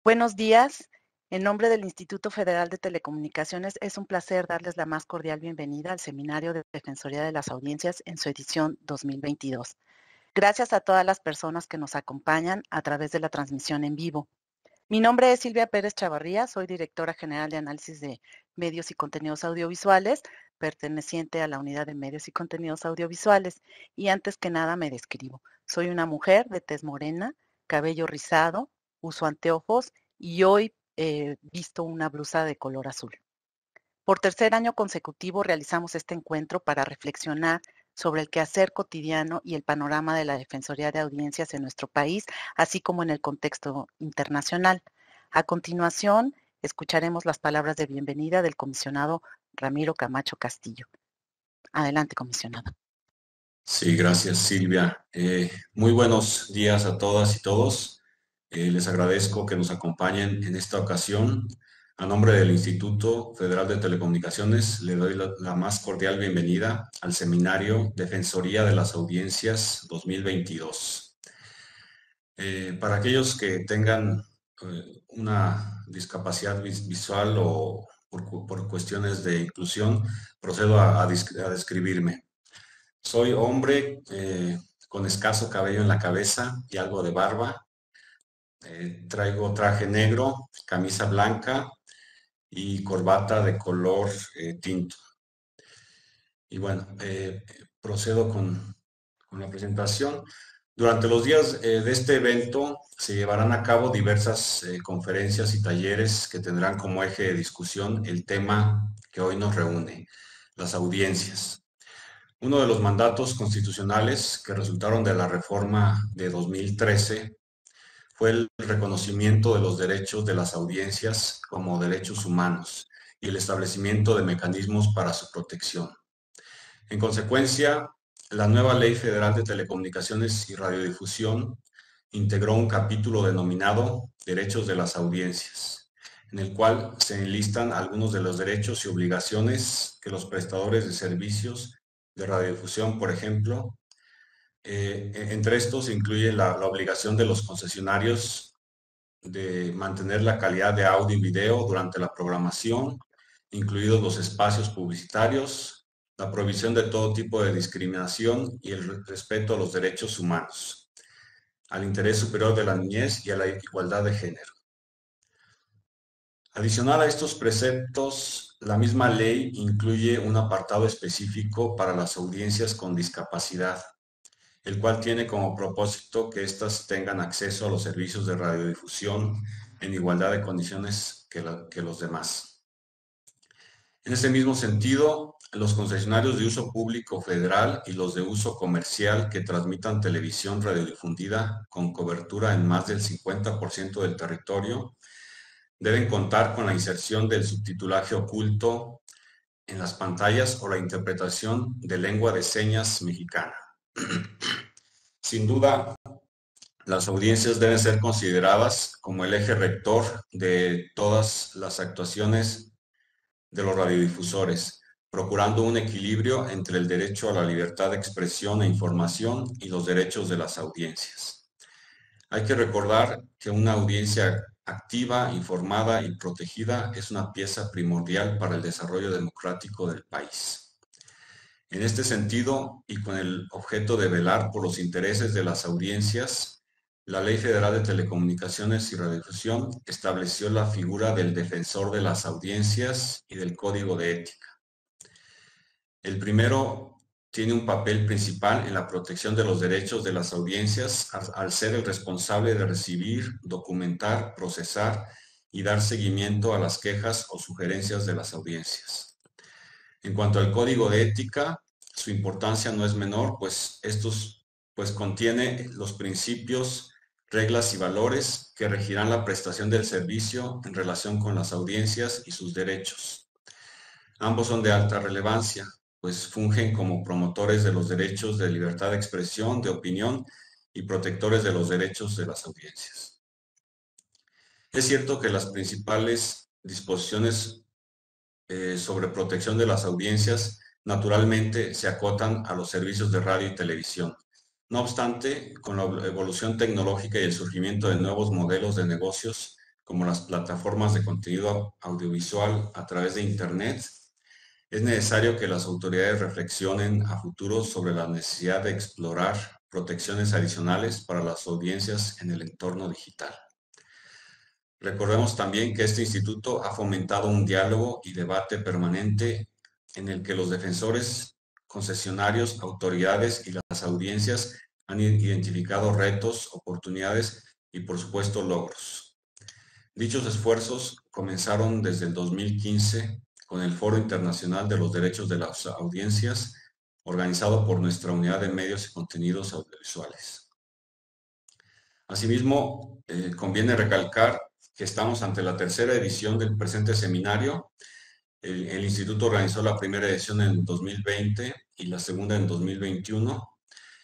Buenos días. En nombre del Instituto Federal de Telecomunicaciones, es un placer darles la más cordial bienvenida al Seminario de Defensoría de las Audiencias en su edición 2022. Gracias a todas las personas que nos acompañan a través de la transmisión en vivo. Mi nombre es Silvia Pérez Chavarría, soy directora general de análisis de medios y contenidos audiovisuales, perteneciente a la unidad de medios y contenidos audiovisuales. Y antes que nada me describo. Soy una mujer de tez morena, cabello rizado, uso anteojos y hoy visto una blusa de color azul. Por tercer año consecutivo realizamos este encuentro para reflexionar sobre el quehacer cotidiano y el panorama de la Defensoría de Audiencias en nuestro país, así como en el contexto internacional. A continuación, escucharemos las palabras de bienvenida del comisionado Ramiro Camacho Castillo. Adelante, comisionado. Sí, gracias, Silvia. Muy buenos días a todas y todos. Les agradezco que nos acompañen en esta ocasión. A nombre del Instituto Federal de Telecomunicaciones, le doy la más cordial bienvenida al Seminario Defensoría de las Audiencias 2022. Para aquellos que tengan una discapacidad visual o por cuestiones de inclusión, procedo a describirme. Soy hombre con escaso cabello en la cabeza y algo de barba. Traigo traje negro, camisa blanca y corbata de color tinto. Y bueno, procedo con la presentación. Durante los días de este evento se llevarán a cabo diversas conferencias y talleres que tendrán como eje de discusión el tema que hoy nos reúne, las audiencias. Uno de los mandatos constitucionales que resultaron de la reforma de 2013 fue el reconocimiento de los derechos de las audiencias como derechos humanos y el establecimiento de mecanismos para su protección. En consecuencia, la nueva Ley Federal de Telecomunicaciones y Radiodifusión integró un capítulo denominado Derechos de las Audiencias, en el cual se enlistan algunos de los derechos y obligaciones que los prestadores de servicios de radiodifusión, por ejemplo. Entre estos se incluye la obligación de los concesionarios de mantener la calidad de audio y video durante la programación, incluidos los espacios publicitarios, la prohibición de todo tipo de discriminación y el respeto a los derechos humanos, al interés superior de la niñez y a la igualdad de género. Adicional a estos preceptos, la misma ley incluye un apartado específico para las audiencias con discapacidad, el cual tiene como propósito que éstas tengan acceso a los servicios de radiodifusión en igualdad de condiciones que los demás. En ese mismo sentido, los concesionarios de uso público federal y los de uso comercial que transmitan televisión radiodifundida con cobertura en más del 50% del territorio deben contar con la inserción del subtitulaje oculto en las pantallas o la interpretación de lengua de señas mexicana. Sin duda, las audiencias deben ser consideradas como el eje rector de todas las actuaciones de los radiodifusores, procurando un equilibrio entre el derecho a la libertad de expresión e información y los derechos de las audiencias. Hay que recordar que una audiencia activa, informada y protegida es una pieza primordial para el desarrollo democrático del país. En este sentido, y con el objeto de velar por los intereses de las audiencias, la Ley Federal de Telecomunicaciones y Radiodifusión estableció la figura del defensor de las audiencias y del código de ética. El primero tiene un papel principal en la protección de los derechos de las audiencias al ser el responsable de recibir, documentar, procesar y dar seguimiento a las quejas o sugerencias de las audiencias. En cuanto al código de ética, su importancia no es menor, pues contiene los principios, reglas y valores que regirán la prestación del servicio en relación con las audiencias y sus derechos. Ambos son de alta relevancia, pues fungen como promotores de los derechos de libertad de expresión, de opinión y protectores de los derechos de las audiencias. Es cierto que las principales disposiciones sobre protección de las audiencias naturalmente se acotan a los servicios de radio y televisión. No obstante, con la evolución tecnológica y el surgimiento de nuevos modelos de negocios, como las plataformas de contenido audiovisual a través de Internet, es necesario que las autoridades reflexionen a futuro sobre la necesidad de explorar protecciones adicionales para las audiencias en el entorno digital. Recordemos también que este instituto ha fomentado un diálogo y debate permanente en el que los defensores, concesionarios, autoridades y las audiencias han identificado retos, oportunidades y, por supuesto, logros. Dichos esfuerzos comenzaron desde el 2015 con el Foro Internacional de los Derechos de las Audiencias, organizado por nuestra Unidad de Medios y Contenidos Audiovisuales. Asimismo, conviene recalcar que estamos ante la tercera edición del presente seminario. El instituto organizó la primera edición en 2020 y la segunda en 2021.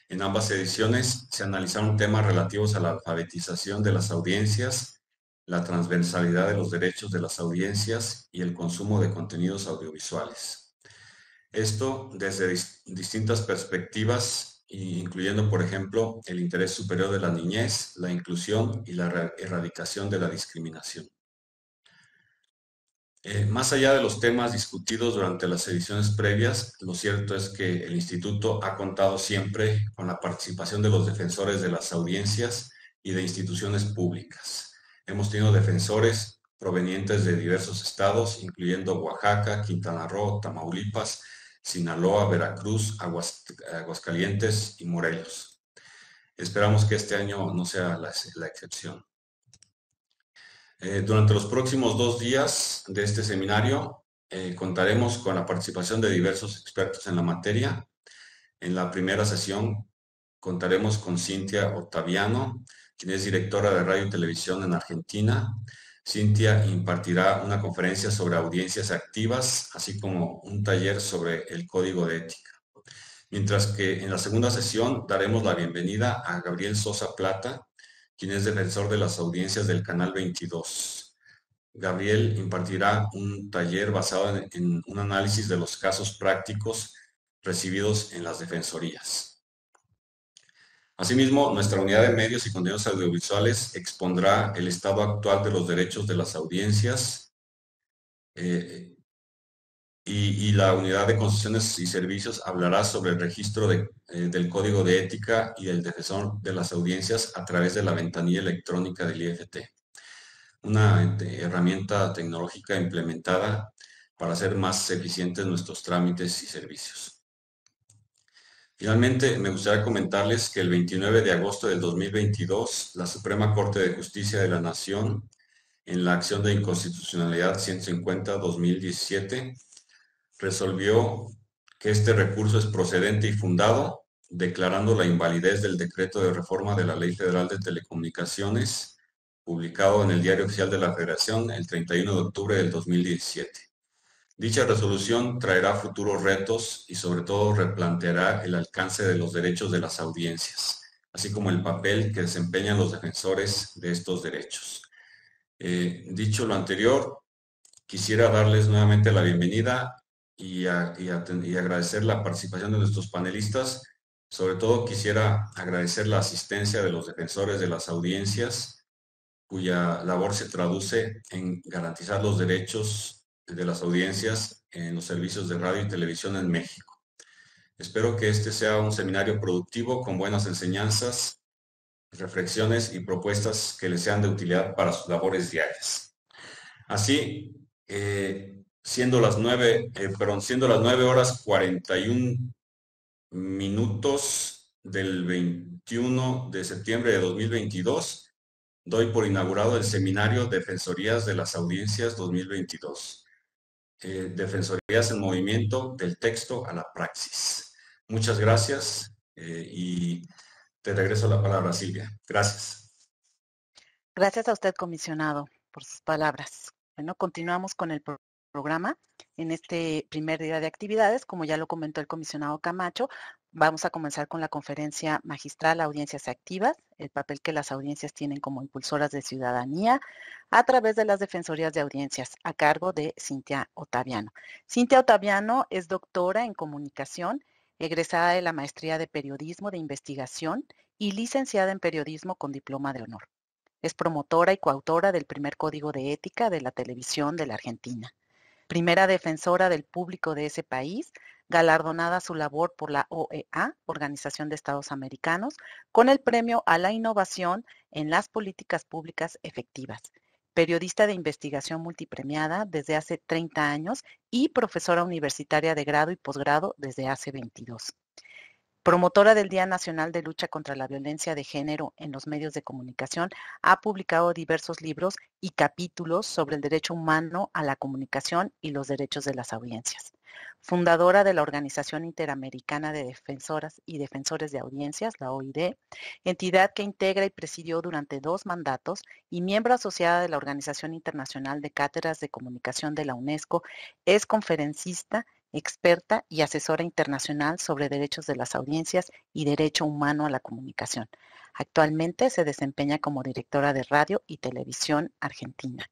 En ambas ediciones se analizaron temas relativos a la alfabetización de las audiencias, la transversalidad de los derechos de las audiencias y el consumo de contenidos audiovisuales. Esto desde distintas perspectivas, incluyendo, por ejemplo, el interés superior de la niñez, la inclusión y la erradicación de la discriminación. Más allá de los temas discutidos durante las ediciones previas, lo cierto es que el instituto ha contado siempre con la participación de los defensores de las audiencias y de instituciones públicas. Hemos tenido defensores provenientes de diversos estados, incluyendo Oaxaca, Quintana Roo, Tamaulipas, Sinaloa, Veracruz, Aguascalientes y Morelos. Esperamos que este año no sea la excepción. Durante los próximos 2 días de este seminario contaremos con la participación de diversos expertos en la materia. En la primera sesión contaremos con Cintia Ottaviano, quien es directora de Radio y Televisión en Argentina. Cintia impartirá una conferencia sobre audiencias activas, así como un taller sobre el código de ética. Mientras que en la segunda sesión daremos la bienvenida a Gabriel Sosa Plata, quien es defensor de las audiencias del Canal 22. Gabriel impartirá un taller basado en un análisis de los casos prácticos recibidos en las defensorías. Asimismo, nuestra unidad de medios y contenidos audiovisuales expondrá el estado actual de los derechos de las audiencias y la unidad de concesiones y servicios hablará sobre el registro del código de ética y el defensor de las audiencias a través de la ventanilla electrónica del IFT, una herramienta tecnológica implementada para hacer más eficientes nuestros trámites y servicios. Finalmente, me gustaría comentarles que el 29 de agosto del 2022, la Suprema Corte de Justicia de la Nación, en la acción de inconstitucionalidad 150-2017, resolvió que este recurso es procedente y fundado, declarando la invalidez del decreto de reforma de la Ley Federal de Telecomunicaciones, publicado en el Diario Oficial de la Federación el 31 de octubre del 2017. Dicha resolución traerá futuros retos y sobre todo replanteará el alcance de los derechos de las audiencias, así como el papel que desempeñan los defensores de estos derechos. Dicho lo anterior, quisiera darles nuevamente la bienvenida y agradecer la participación de nuestros panelistas. Sobre todo quisiera agradecer la asistencia de los defensores de las audiencias, cuya labor se traduce en garantizar los derechos de las audiencias en los servicios de radio y televisión en México. Espero que este sea un seminario productivo con buenas enseñanzas, reflexiones y propuestas que les sean de utilidad para sus labores diarias. Así, siendo las 9:41 del 21 de septiembre de 2022, doy por inaugurado el seminario Defensorías de las Audiencias 2022. Defensorías en movimiento, del texto a la praxis. Muchas gracias y te regreso la palabra, Silvia. Gracias. Gracias a usted, comisionado, por sus palabras. Bueno, continuamos con el programa. En este primer día de actividades, como ya lo comentó el comisionado Camacho, vamos a comenzar con la conferencia magistral Audiencias Activas, el papel que las audiencias tienen como impulsoras de ciudadanía a través de las defensorías de audiencias, a cargo de Cintia Ottaviano. Cintia Ottaviano es doctora en comunicación, egresada de la maestría de periodismo de investigación y licenciada en periodismo con diploma de honor. Es promotora y coautora del primer Código de Ética de la Televisión de la Argentina. Primera defensora del público de ese país, galardonada su labor por la OEA, Organización de Estados Americanos, con el Premio a la Innovación en las Políticas Públicas Efectivas. Periodista de investigación multipremiada desde hace 30 años y profesora universitaria de grado y posgrado desde hace 22. Promotora del Día Nacional de Lucha contra la Violencia de Género en los medios de comunicación, ha publicado diversos libros y capítulos sobre el derecho humano a la comunicación y los derechos de las audiencias. Fundadora de la Organización Interamericana de Defensoras y Defensores de Audiencias, la OID, entidad que integra y presidió durante 2 mandatos, y miembro asociada de la Organización Internacional de Cátedras de Comunicación de la UNESCO, es conferencista, experta y asesora internacional sobre derechos de las audiencias y derecho humano a la comunicación. Actualmente se desempeña como directora de Radio y Televisión Argentina.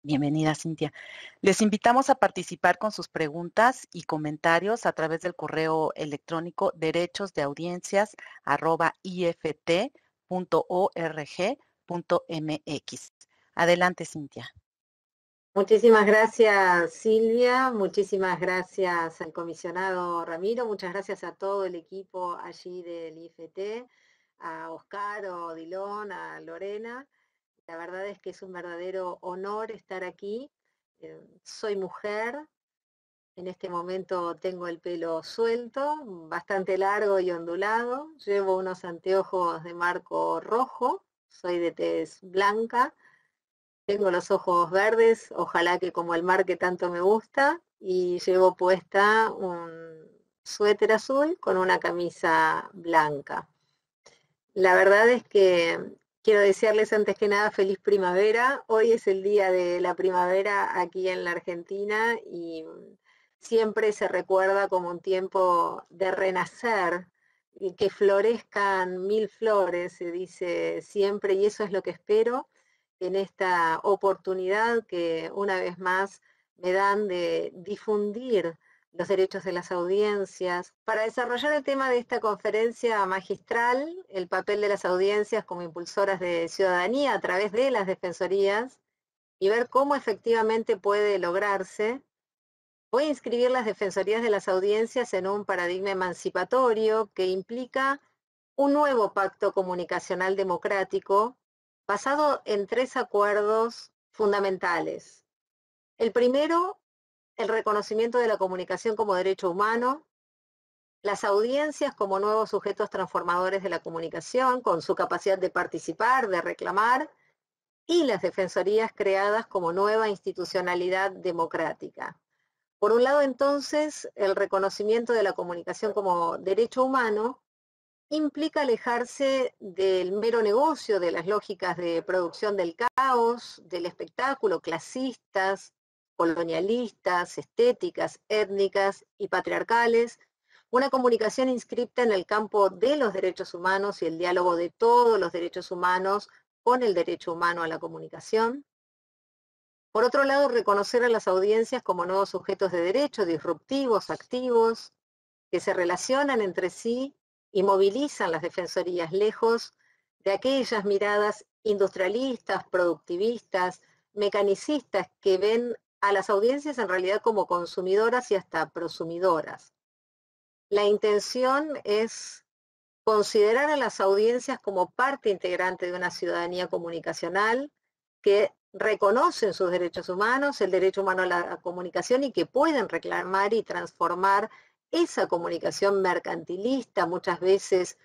Bienvenida, Cintia. Les invitamos a participar con sus preguntas y comentarios a través del correo electrónico derechosdeaudiencias@ift.org.mx. Adelante, Cintia. Muchísimas gracias, Silvia, muchísimas gracias al comisionado Ramiro, muchas gracias a todo el equipo allí del IFT, a Oscar, a Odilon, a Lorena. La verdad es que es un verdadero honor estar aquí. Soy mujer, en este momento tengo el pelo suelto, bastante largo y ondulado, llevo unos anteojos de marco rojo, soy de tez blanca. Tengo los ojos verdes, ojalá que como el mar que tanto me gusta, y llevo puesta un suéter azul con una camisa blanca. La verdad es que quiero desearles antes que nada feliz primavera. Hoy es el día de la primavera aquí en la Argentina y siempre se recuerda como un tiempo de renacer, y que florezcan 1000 flores, se dice siempre, y eso es lo que espero en esta oportunidad que una vez más me dan de difundir los derechos de las audiencias. Para desarrollar el tema de esta conferencia magistral, el papel de las audiencias como impulsoras de ciudadanía a través de las defensorías, y ver cómo efectivamente puede lograrse, voy a inscribir las defensorías de las audiencias en un paradigma emancipatorio que implica un nuevo pacto comunicacional democrático basado en 3 acuerdos fundamentales. El primero, el reconocimiento de la comunicación como derecho humano, las audiencias como nuevos sujetos transformadores de la comunicación, con su capacidad de participar, de reclamar, y las defensorías creadas como nueva institucionalidad democrática. Por un lado, entonces, el reconocimiento de la comunicación como derecho humano implica alejarse del mero negocio, de las lógicas de producción del caos, del espectáculo, clasistas, colonialistas, estéticas, étnicas y patriarcales, una comunicación inscripta en el campo de los derechos humanos y el diálogo de todos los derechos humanos con el derecho humano a la comunicación. Por otro lado, reconocer a las audiencias como nuevos sujetos de derecho, disruptivos, activos, que se relacionan entre sí y movilizan las defensorías lejos de aquellas miradas industrialistas, productivistas, mecanicistas que ven a las audiencias en realidad como consumidoras y hasta prosumidoras. La intención es considerar a las audiencias como parte integrante de una ciudadanía comunicacional que reconocen sus derechos humanos, el derecho humano a la comunicación, y que pueden reclamar y transformar esa comunicación mercantilista, muchas veces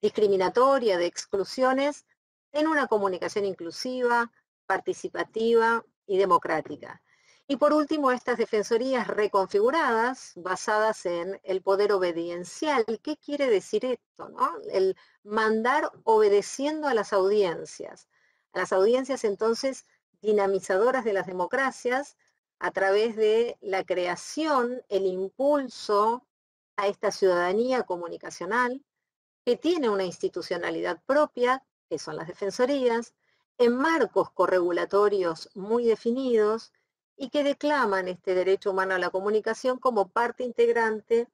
discriminatoria, de exclusiones, en una comunicación inclusiva, participativa y democrática. Y por último, estas defensorías reconfiguradas, basadas en el poder obediencial. ¿Qué quiere decir esto, no? El mandar obedeciendo a las audiencias. A las audiencias, entonces, dinamizadoras de las democracias, a través de la creación, el impulso a esta ciudadanía comunicacional, que tiene una institucionalidad propia, que son las defensorías, en marcos corregulatorios muy definidos, y que declaman este derecho humano a la comunicación como parte integrante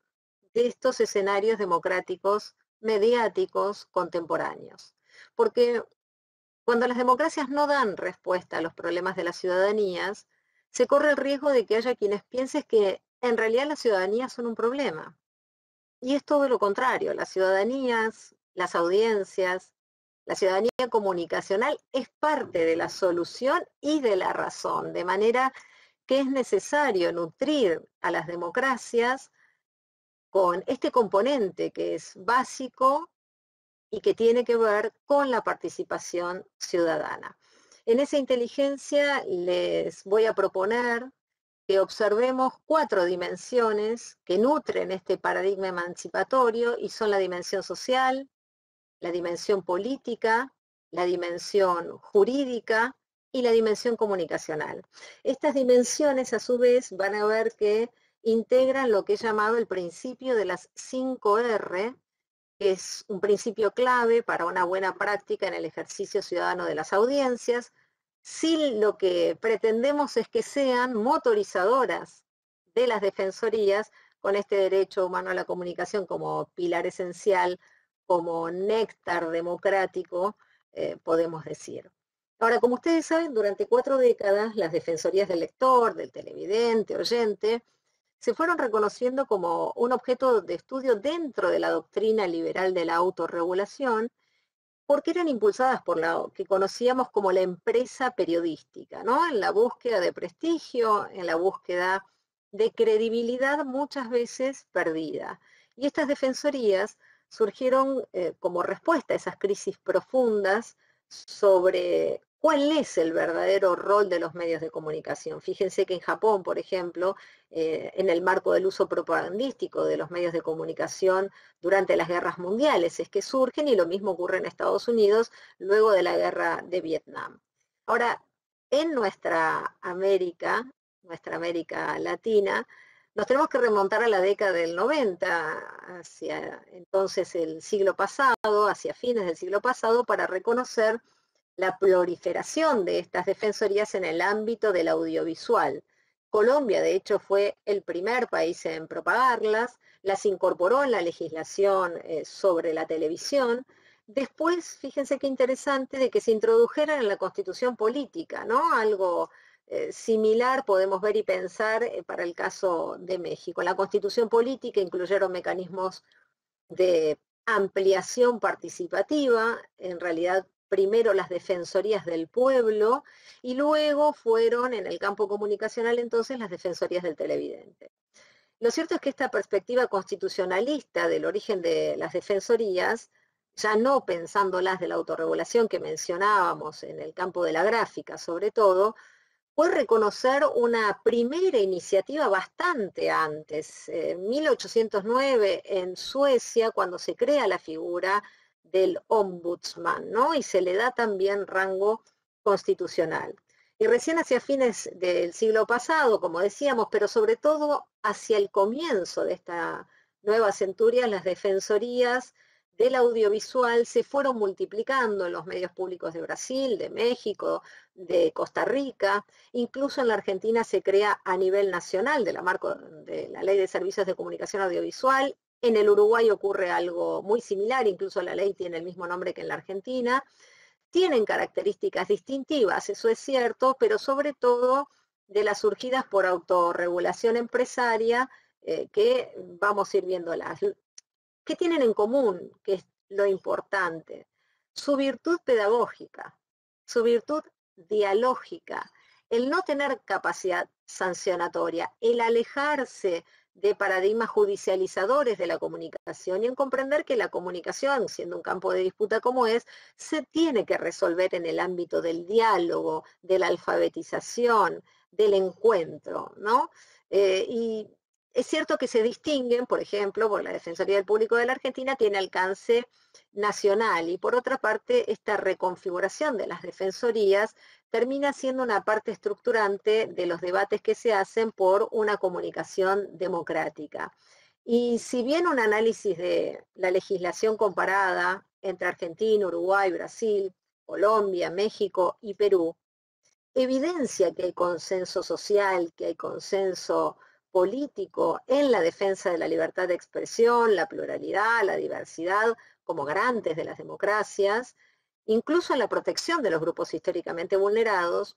de estos escenarios democráticos mediáticos contemporáneos. Porque Cuando las democracias no dan respuesta a los problemas de las ciudadanías, se corre el riesgo de que haya quienes piensen que en realidad las ciudadanías son un problema. Y es todo lo contrario, las ciudadanías, las audiencias, la ciudadanía comunicacional es parte de la solución y de la razón, de manera que es necesario nutrir a las democracias con este componente que es básico y que tiene que ver con la participación ciudadana. En esa inteligencia les voy a proponer que observemos 4 dimensiones que nutren este paradigma emancipatorio y son la dimensión social, la dimensión política, la dimensión jurídica y la dimensión comunicacional. Estas dimensiones a su vez van a ver que integran lo que he llamado el principio de las 5 R, que es un principio clave para una buena práctica en el ejercicio ciudadano de las audiencias. Sí, lo que pretendemos es que sean motorizadoras de las defensorías con este derecho humano a la comunicación como pilar esencial, como néctar democrático, podemos decir. Ahora, como ustedes saben, durante 4 décadas las defensorías del lector, del televidente, oyente, se fueron reconociendo como un objeto de estudio dentro de la doctrina liberal de la autorregulación, porque eran impulsadas por lo que conocíamos como la empresa periodística, ¿no? En la búsqueda de prestigio, en la búsqueda de credibilidad muchas veces perdida. Y estas defensorías surgieron como respuesta a esas crisis profundas sobre cuál es el verdadero rol de los medios de comunicación. Fíjense que en Japón, por ejemplo, en el marco del uso propagandístico de los medios de comunicación durante las guerras mundiales es que surgen, y lo mismo ocurre en Estados Unidos luego de la guerra de Vietnam. Ahora, en nuestra América Latina, nos tenemos que remontar a la década del 90, hacia entonces el siglo pasado, hacia fines del siglo pasado, para reconocer la proliferación de estas defensorías en el ámbito del audiovisual. Colombia, de hecho, fue el primer país en propagarlas, las incorporó en la legislación sobre la televisión. Después, fíjense qué interesante, de que se introdujeran en la Constitución política, ¿no? Algo similar podemos ver y pensar para el caso de México. En la Constitución política incluyeron mecanismos de ampliación participativa, en realidad primero las defensorías del pueblo y luego fueron en el campo comunicacional entonces las defensorías del televidente. Lo cierto es que esta perspectiva constitucionalista del origen de las defensorías, ya no pensándolas de la autorregulación que mencionábamos en el campo de la gráfica sobre todo, fue reconocer una primera iniciativa bastante antes, en 1809 en Suecia, cuando se crea la figura del ombudsman, ¿no? Y se le da también rango constitucional. Y recién hacia fines del siglo pasado, como decíamos, pero sobre todo hacia el comienzo de esta nueva centuria, las defensorías del audiovisual se fueron multiplicando en los medios públicos de Brasil, de México, de Costa Rica, incluso en la Argentina se crea a nivel nacional de la Ley de Servicios de Comunicación Audiovisual. En el Uruguay ocurre algo muy similar, incluso la ley tiene el mismo nombre que en la Argentina. Tienen características distintivas, eso es cierto, pero sobre todo de las surgidas por autorregulación empresaria, que vamos a ir viéndolas. ¿Qué tienen en común? Que es lo importante. Su virtud pedagógica, su virtud dialógica, el no tener capacidad sancionatoria, el alejarse de paradigmas judicializadores de la comunicación y en comprender que la comunicación, siendo un campo de disputa como es, se tiene que resolver en el ámbito del diálogo, de la alfabetización, del encuentro, ¿no? Y es cierto que se distinguen, por ejemplo, por la Defensoría del Público de la Argentina tiene alcance nacional y por otra parte esta reconfiguración de las defensorías termina siendo una parte estructurante de los debates que se hacen por una comunicación democrática. Y si bien un análisis de la legislación comparada entre Argentina, Uruguay, Brasil, Colombia, México y Perú evidencia que hay consenso social, que hay consenso político en la defensa de la libertad de expresión, la pluralidad, la diversidad como garantes de las democracias, incluso en la protección de los grupos históricamente vulnerados,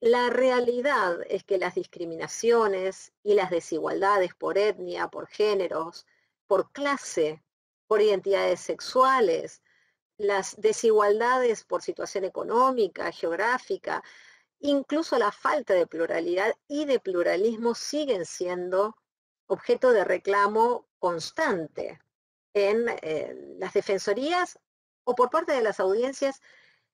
la realidad es que las discriminaciones y las desigualdades por etnia, por géneros, por clase, por identidades sexuales, las desigualdades por situación económica, geográfica, incluso la falta de pluralidad y de pluralismo siguen siendo objeto de reclamo constante en las defensorías o por parte de las audiencias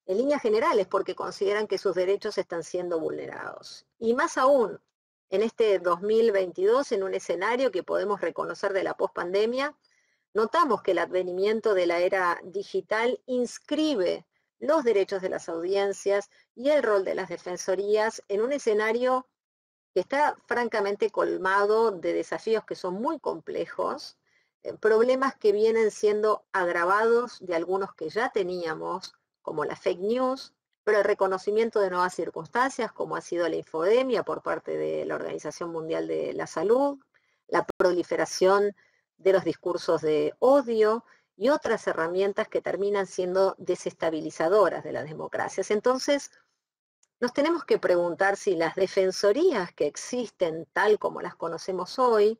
en líneas generales, porque consideran que sus derechos están siendo vulnerados. Y más aún, en este 2022, en un escenario que podemos reconocer de la pospandemia, notamos que el advenimiento de la era digital inscribe los derechos de las audiencias y el rol de las defensorías en un escenario que está francamente colmado de desafíos que son muy complejos, problemas que vienen siendo agravados de algunos que ya teníamos, como la fake news, pero el reconocimiento de nuevas circunstancias, como ha sido la infodemia por parte de la Organización Mundial de la Salud, la proliferación de los discursos de odio y otras herramientas que terminan siendo desestabilizadoras de las democracias. Entonces, nos tenemos que preguntar si las defensorías que existen tal como las conocemos hoy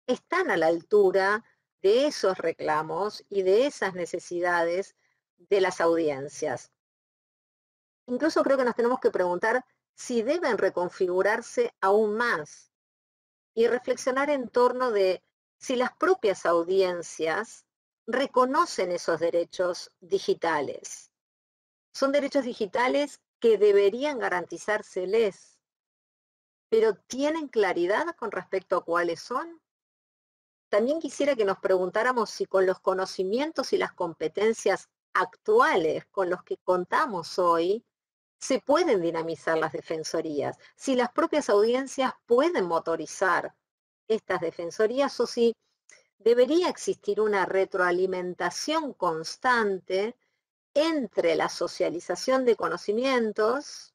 están a la altura de esos reclamos y de esas necesidades de las audiencias. Incluso creo que nos tenemos que preguntar si deben reconfigurarse aún más y reflexionar en torno de si las propias audiencias reconocen esos derechos digitales. Son derechos digitales que deberían garantizárseles, pero ¿tienen claridad con respecto a cuáles son? También quisiera que nos preguntáramos si con los conocimientos y las competencias actuales con los que contamos hoy, se pueden dinamizar las defensorías, si las propias audiencias pueden motorizar estas defensorías o si debería existir una retroalimentación constante entre la socialización de conocimientos,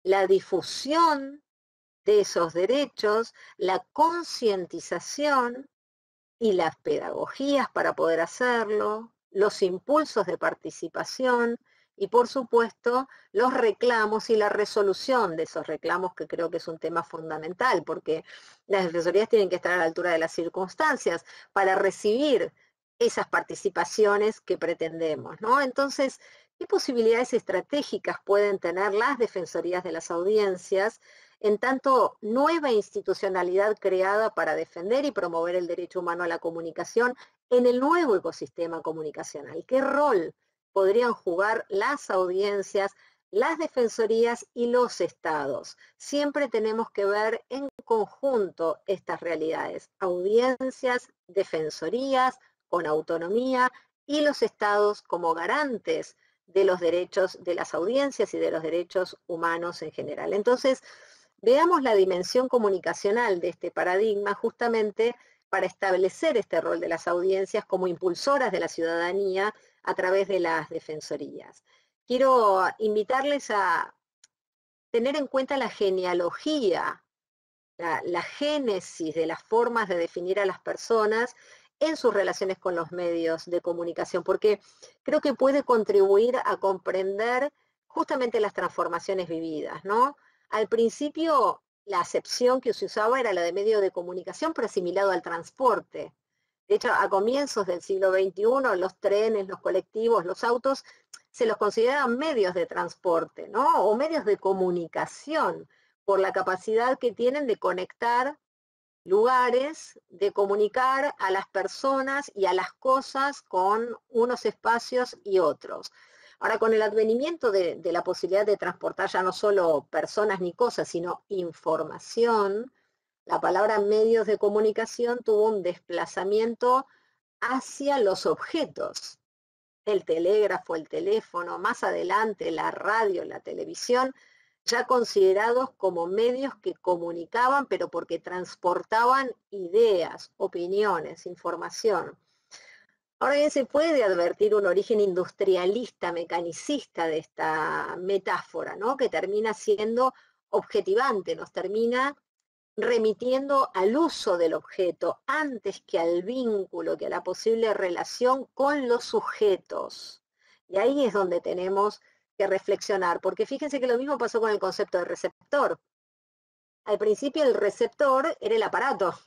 la difusión de esos derechos, la concientización y las pedagogías para poder hacerlo, los impulsos de participación y, por supuesto, los reclamos y la resolución de esos reclamos, que creo que es un tema fundamental, porque las defensorías tienen que estar a la altura de las circunstancias para recibir esas participaciones que pretendemos, ¿no? Entonces, ¿qué posibilidades estratégicas pueden tener las defensorías de las audiencias en tanto nueva institucionalidad creada para defender y promover el derecho humano a la comunicación en el nuevo ecosistema comunicacional? ¿Qué rol podrían jugar las audiencias, las defensorías y los estados? Siempre tenemos que ver en conjunto estas realidades: audiencias, defensorías con autonomía y los estados como garantes de los derechos de las audiencias y de los derechos humanos en general. Entonces, veamos la dimensión comunicacional de este paradigma justamente para establecer este rol de las audiencias como impulsoras de la ciudadanía a través de las defensorías. Quiero invitarles a tener en cuenta la genealogía, la génesis de las formas de definir a las personas en sus relaciones con los medios de comunicación, porque creo que puede contribuir a comprender justamente las transformaciones vividas, ¿no? Al principio, la acepción que se usaba era la de medio de comunicación, pero asimilado al transporte. De hecho, a comienzos del siglo XXI, los trenes, los colectivos, los autos, se los consideraban medios de transporte, ¿no? O medios de comunicación, por la capacidad que tienen de conectar lugares, de comunicar a las personas y a las cosas con unos espacios y otros. Ahora, con el advenimiento de la posibilidad de transportar ya no solo personas ni cosas, sino información, la palabra medios de comunicación tuvo un desplazamiento hacia los objetos. El telégrafo, el teléfono, más adelante la radio, la televisión, ya considerados como medios que comunicaban, pero porque transportaban ideas, opiniones, información. Ahora bien, se puede advertir un origen industrialista, mecanicista de esta metáfora, ¿no? Que termina siendo objetivante, nos termina remitiendo al uso del objeto antes que al vínculo, que a la posible relación con los sujetos. Y ahí es donde tenemos que reflexionar, porque fíjense que lo mismo pasó con el concepto de receptor. Al principio el receptor era el aparato,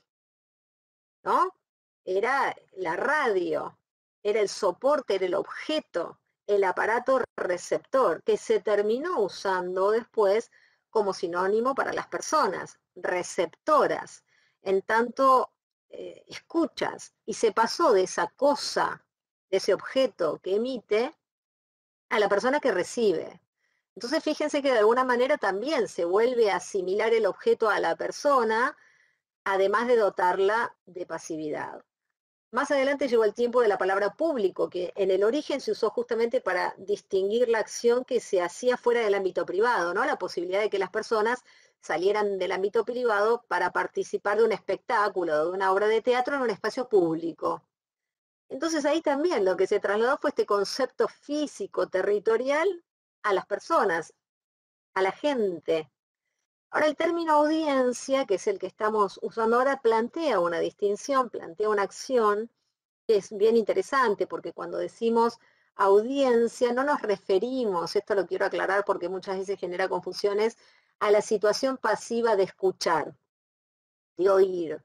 ¿no? Era la radio, era el soporte, era el objeto, el aparato receptor, que se terminó usando después como sinónimo para las personas, receptoras, en tanto escuchas, y se pasó de esa cosa, de ese objeto que emite, a la persona que recibe. Entonces fíjense que de alguna manera también se vuelve a asimilar el objeto a la persona, además de dotarla de pasividad. Más adelante llegó el tiempo de la palabra público, que en el origen se usó justamente para distinguir la acción que se hacía fuera del ámbito privado, ¿no? La posibilidad de que las personas salieran del ámbito privado para participar de un espectáculo, de una obra de teatro en un espacio público. Entonces ahí también lo que se trasladó fue este concepto físico, territorial, a las personas, a la gente. Ahora el término audiencia, que es el que estamos usando ahora, plantea una distinción, plantea una acción que es bien interesante, porque cuando decimos audiencia no nos referimos, esto lo quiero aclarar porque muchas veces genera confusiones, a la situación pasiva de escuchar, de oír.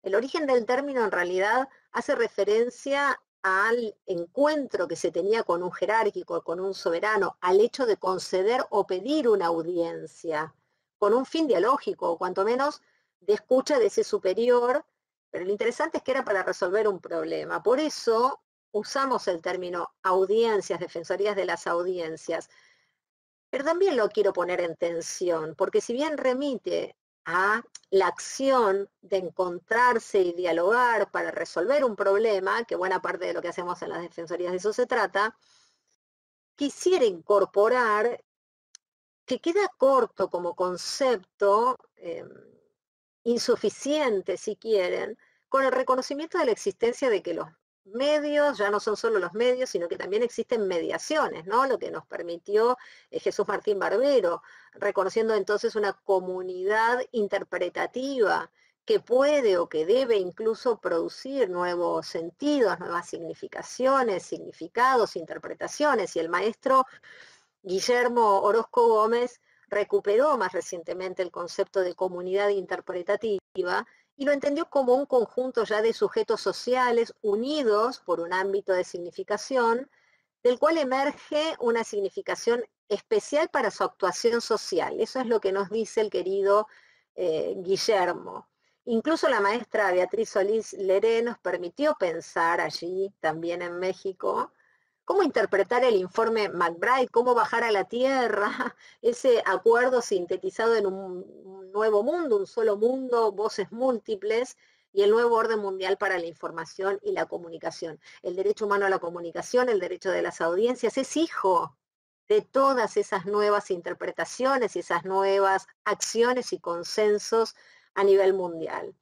El origen del término en realidad hace referencia al encuentro que se tenía con un jerárquico, con un soberano, al hecho de conceder o pedir una audiencia, con un fin dialógico, o cuanto menos de escucha de ese superior, pero lo interesante es que era para resolver un problema. Por eso usamos el término audiencias, defensorías de las audiencias, pero también lo quiero poner en tensión, porque si bien remite a la acción de encontrarse y dialogar para resolver un problema, que buena parte de lo que hacemos en las defensorías de eso se trata, quisiera incorporar que queda corto como concepto, insuficiente si quieren, con el reconocimiento de la existencia de que los medios ya no son solo los medios, sino que también existen mediaciones, ¿no? Lo que nos permitió Jesús Martín Barbero, reconociendo entonces una comunidad interpretativa que puede o que debe incluso producir nuevos sentidos, nuevas significaciones, significados, interpretaciones, y el maestro Guillermo Orozco Gómez recuperó más recientemente el concepto de comunidad interpretativa y lo entendió como un conjunto ya de sujetos sociales unidos por un ámbito de significación, del cual emerge una significación especial para su actuación social. Eso es lo que nos dice el querido Guillermo. Incluso la maestra Beatriz Solís Leré nos permitió pensar allí, también en México, cómo interpretar el informe McBride, cómo bajar a la tierra, ese acuerdo sintetizado en un nuevo mundo, un solo mundo, voces múltiples, y el nuevo orden mundial para la información y la comunicación. El derecho humano a la comunicación, el derecho de las audiencias, es hijo de todas esas nuevas interpretaciones y esas nuevas acciones y consensos a nivel mundial.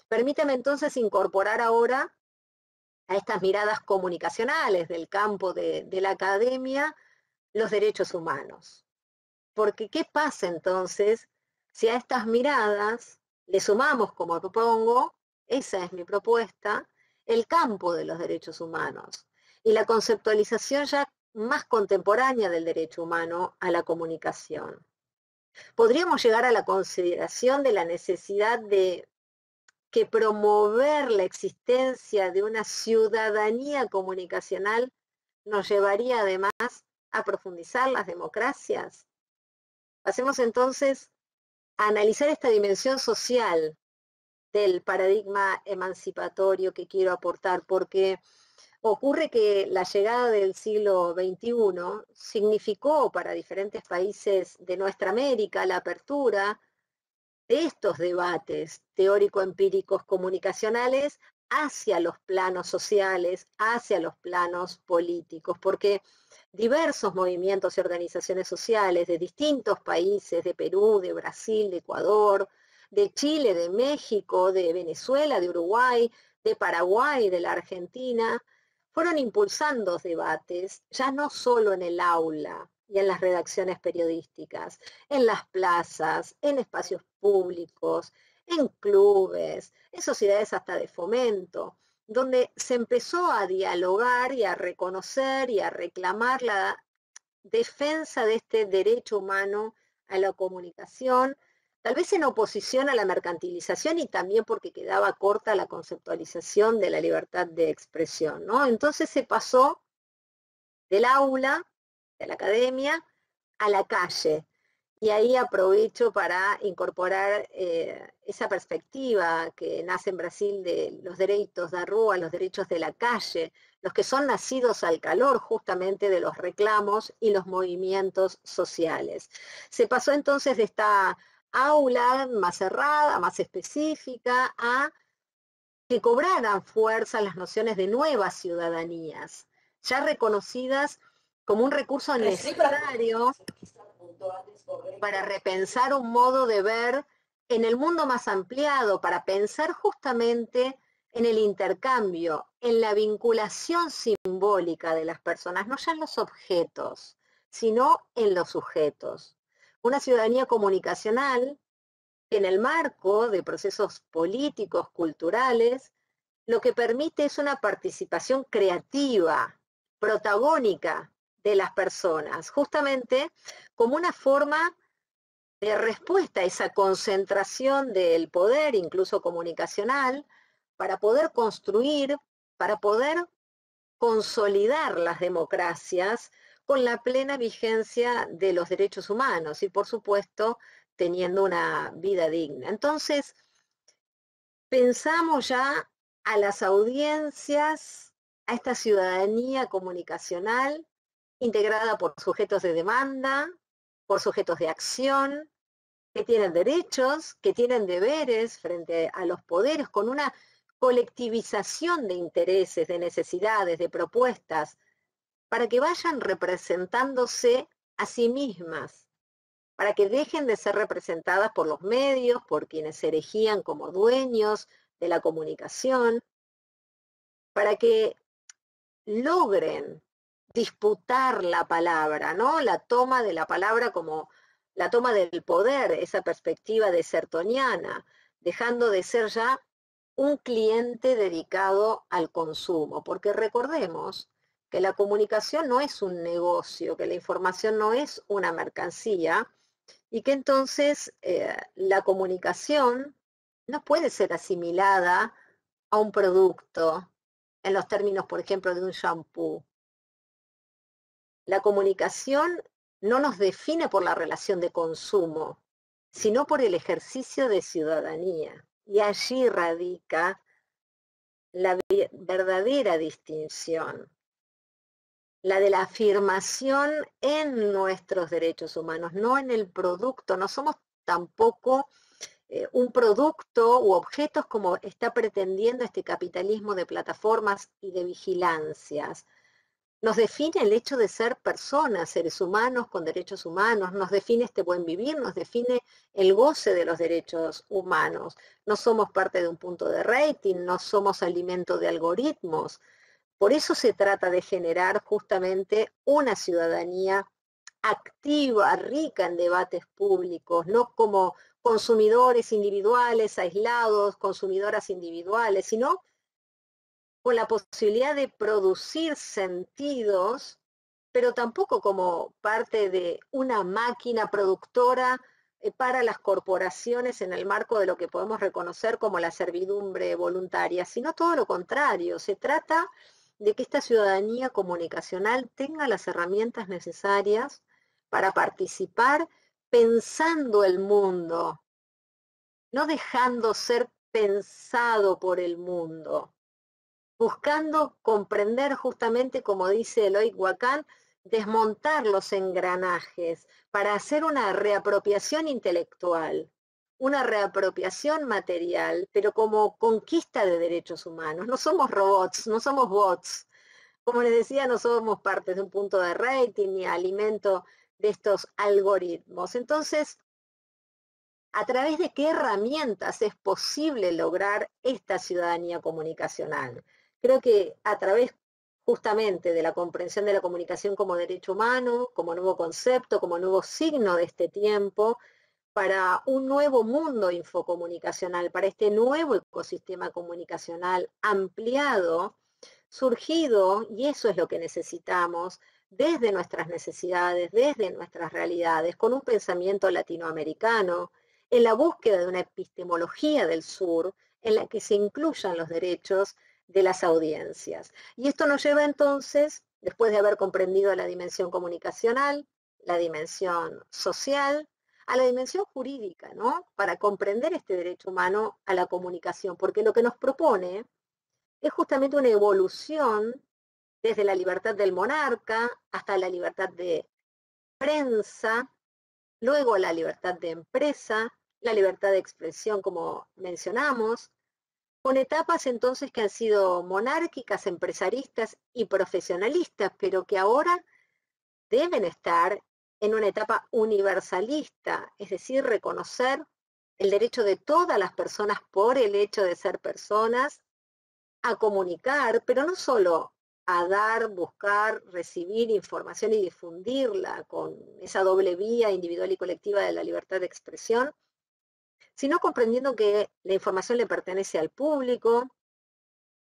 Permítame entonces incorporar ahora a estas miradas comunicacionales del campo de la academia, los derechos humanos. Porque ¿qué pasa entonces si a estas miradas le sumamos, como propongo, esa es mi propuesta, el campo de los derechos humanos y la conceptualización ya más contemporánea del derecho humano a la comunicación? Podríamos llegar a la consideración de la necesidad de que promover la existencia de una ciudadanía comunicacional nos llevaría además a profundizar las democracias. Pasemos entonces a analizar esta dimensión social del paradigma emancipatorio que quiero aportar, porque ocurre que la llegada del siglo XXI significó para diferentes países de nuestra América la apertura de estos debates teórico-empíricos comunicacionales hacia los planos sociales, hacia los planos políticos, porque diversos movimientos y organizaciones sociales de distintos países, de Perú, de Brasil, de Ecuador, de Chile, de México, de Venezuela, de Uruguay, de Paraguay, de la Argentina, fueron impulsando debates, ya no solo en el aula y en las redacciones periodísticas, en las plazas, en espacios públicos, en clubes, en sociedades hasta de fomento, donde se empezó a dialogar y a reconocer y a reclamar la defensa de este derecho humano a la comunicación, tal vez en oposición a la mercantilización y también porque quedaba corta la conceptualización de la libertad de expresión, ¿no? Entonces se pasó del aula, de la academia, a la calle. Y ahí aprovecho para incorporar esa perspectiva que nace en Brasil de los derechos da rua, los derechos de la calle, los que son nacidos al calor justamente de los reclamos y los movimientos sociales. Se pasó entonces de esta aula más cerrada, más específica, a que cobraran fuerza las nociones de nuevas ciudadanías, ya reconocidas como un recurso necesario para repensar un modo de ver en el mundo más ampliado, para pensar justamente en el intercambio, en la vinculación simbólica de las personas, no ya en los objetos, sino en los sujetos. Una ciudadanía comunicacional que en el marco de procesos políticos, culturales, lo que permite es una participación creativa, protagónica de las personas, justamente como una forma de respuesta a esa concentración del poder, incluso comunicacional, para poder construir, para poder consolidar las democracias con la plena vigencia de los derechos humanos y, por supuesto, teniendo una vida digna. Entonces, pensamos ya a las audiencias, a esta ciudadanía comunicacional integrada por sujetos de demanda, por sujetos de acción, que tienen derechos, que tienen deberes frente a los poderes, con una colectivización de intereses, de necesidades, de propuestas, para que vayan representándose a sí mismas, para que dejen de ser representadas por los medios, por quienes se erigían como dueños de la comunicación, para que logren disputar la palabra, ¿no? La toma de la palabra como la toma del poder, esa perspectiva desertoniana, dejando de ser ya un cliente dedicado al consumo, porque recordemos que la comunicación no es un negocio, que la información no es una mercancía, y que entonces la comunicación no puede ser asimilada a un producto, en los términos, por ejemplo, de un shampoo. La comunicación no nos define por la relación de consumo, sino por el ejercicio de ciudadanía. Y allí radica la verdadera distinción, la de la afirmación en nuestros derechos humanos, no en el producto. No somos tampoco un producto u objetos como está pretendiendo este capitalismo de plataformas y de vigilancias. Nos define el hecho de ser personas, seres humanos con derechos humanos, nos define este buen vivir, nos define el goce de los derechos humanos. No somos parte de un punto de rating, no somos alimento de algoritmos. Por eso se trata de generar justamente una ciudadanía activa, rica en debates públicos, no como consumidores individuales, aislados, consumidoras individuales, sino con la posibilidad de producir sentidos, pero tampoco como parte de una máquina productora para las corporaciones en el marco de lo que podemos reconocer como la servidumbre voluntaria, sino todo lo contrario. Se trata de que esta ciudadanía comunicacional tenga las herramientas necesarias para participar pensando el mundo, no dejando ser pensado por el mundo, buscando comprender justamente, como dice Eloy Huacán, desmontar los engranajes para hacer una reapropiación intelectual, una reapropiación material, pero como conquista de derechos humanos. No somos robots, no somos bots. Como les decía, no somos parte de un punto de rating ni alimento de estos algoritmos. Entonces, ¿a través de qué herramientas es posible lograr esta ciudadanía comunicacional? Creo que a través justamente de la comprensión de la comunicación como derecho humano, como nuevo concepto, como nuevo signo de este tiempo, para un nuevo mundo infocomunicacional, para este nuevo ecosistema comunicacional ampliado, surgido, y eso es lo que necesitamos, desde nuestras necesidades, desde nuestras realidades, con un pensamiento latinoamericano, en la búsqueda de una epistemología del sur, en la que se incluyan los derechos de las audiencias. Y esto nos lleva entonces, después de haber comprendido la dimensión comunicacional, la dimensión social, a la dimensión jurídica, ¿no? Para comprender este derecho humano a la comunicación, porque lo que nos propone es justamente una evolución desde la libertad del monarca hasta la libertad de prensa, luego la libertad de empresa, la libertad de expresión, como mencionamos, con etapas entonces que han sido monárquicas, empresaristas y profesionalistas, pero que ahora deben estar en una etapa universalista, es decir, reconocer el derecho de todas las personas por el hecho de ser personas a comunicar, pero no solo a dar, buscar, recibir información y difundirla con esa doble vía individual y colectiva de la libertad de expresión, sino comprendiendo que la información le pertenece al público,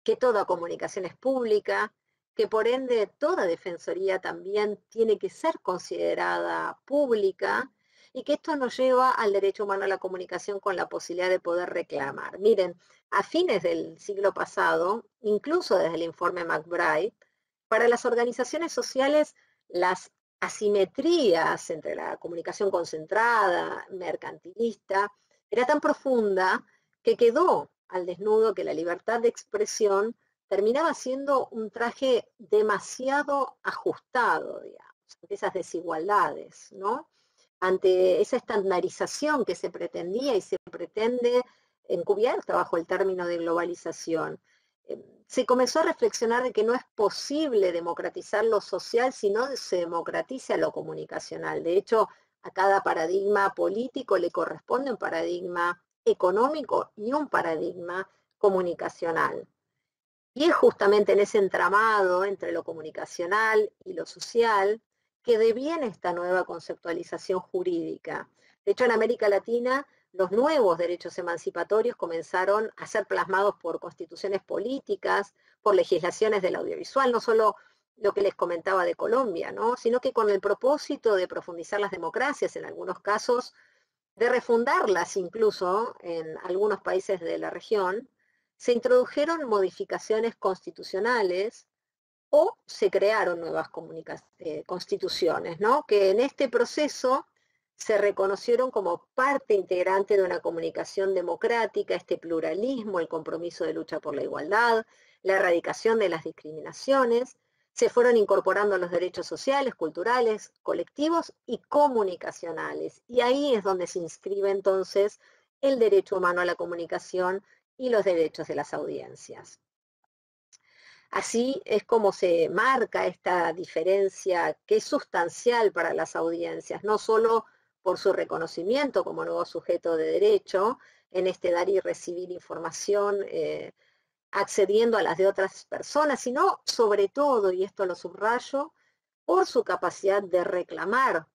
que toda comunicación es pública, que por ende toda defensoría también tiene que ser considerada pública y que esto nos lleva al derecho humano a la comunicación con la posibilidad de poder reclamar. Miren, a fines del siglo pasado, incluso desde el informe McBride, para las organizaciones sociales las asimetrías entre la comunicación concentrada, mercantilista, era tan profunda que quedó al desnudo que la libertad de expresión terminaba siendo un traje demasiado ajustado, digamos, ante esas desigualdades, ¿no? Ante esa estandarización que se pretendía y se pretende encubierta bajo el término de globalización. Se comenzó a reflexionar de que no es posible democratizar lo social si no se democratiza lo comunicacional. De hecho, a cada paradigma político le corresponde un paradigma económico y un paradigma comunicacional. Y es justamente en ese entramado entre lo comunicacional y lo social que deviene esta nueva conceptualización jurídica. De hecho, en América Latina, los nuevos derechos emancipatorios comenzaron a ser plasmados por constituciones políticas, por legislaciones del audiovisual, no solo lo que les comentaba de Colombia, ¿no? Sino que con el propósito de profundizar las democracias, en algunos casos, de refundarlas incluso en algunos países de la región, se introdujeron modificaciones constitucionales o se crearon nuevas constituciones, ¿no? Que en este proceso se reconocieron como parte integrante de una comunicación democrática, este pluralismo, el compromiso de lucha por la igualdad, la erradicación de las discriminaciones, se fueron incorporando los derechos sociales, culturales, colectivos y comunicacionales. Y ahí es donde se inscribe entonces el derecho humano a la comunicación y los derechos de las audiencias. Así es como se marca esta diferencia que es sustancial para las audiencias, no solo por su reconocimiento como nuevo sujeto de derecho, en este dar y recibir información, accediendo a las de otras personas, sino sobre todo, y esto lo subrayo, por su capacidad de reclamar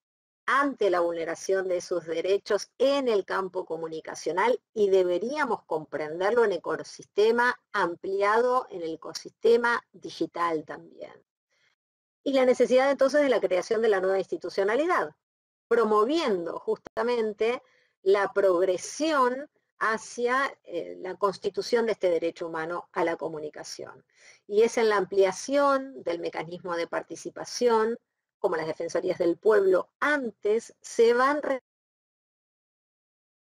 ante la vulneración de sus derechos en el campo comunicacional, y deberíamos comprenderlo en el ecosistema ampliado, en el ecosistema digital también. Y la necesidad entonces de la creación de la nueva institucionalidad, promoviendo justamente la progresión hacia la constitución de este derecho humano a la comunicación. Y es en la ampliación del mecanismo de participación, como las defensorías del pueblo antes, se van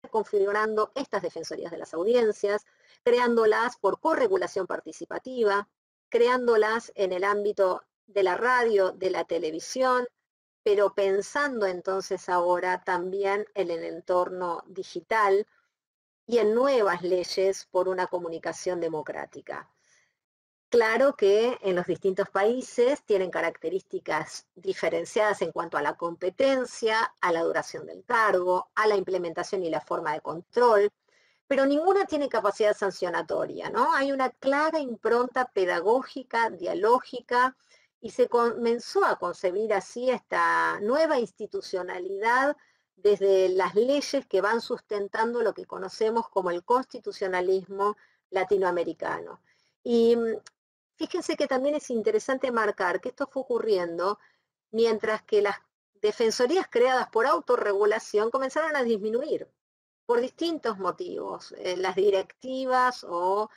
reconfigurando estas defensorías de las audiencias, creándolas por corregulación participativa, creándolas en el ámbito de la radio, de la televisión, pero pensando entonces ahora también en el entorno digital y en nuevas leyes por una comunicación democrática. Claro que en los distintos países tienen características diferenciadas en cuanto a la competencia, a la duración del cargo, a la implementación y la forma de control, pero ninguna tiene capacidad sancionatoria, ¿no? Hay una clara impronta pedagógica, dialógica, y se comenzó a concebir así esta nueva institucionalidad desde las leyes que van sustentando lo que conocemos como el constitucionalismo latinoamericano. Y fíjense que también es interesante marcar que esto fue ocurriendo mientras que las defensorías creadas por autorregulación comenzaron a disminuir por distintos motivos. Las directivas o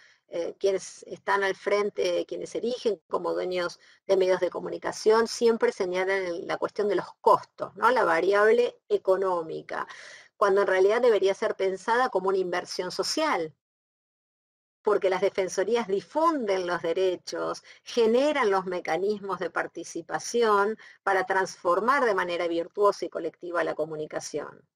quienes están al frente, quienes erigen como dueños de medios de comunicación, siempre señalan la cuestión de los costos, ¿no? La variable económica, cuando en realidad debería ser pensada como una inversión social, porque las defensorías difunden los derechos, generan los mecanismos de participación para transformar de manera virtuosa y colectiva la comunicación.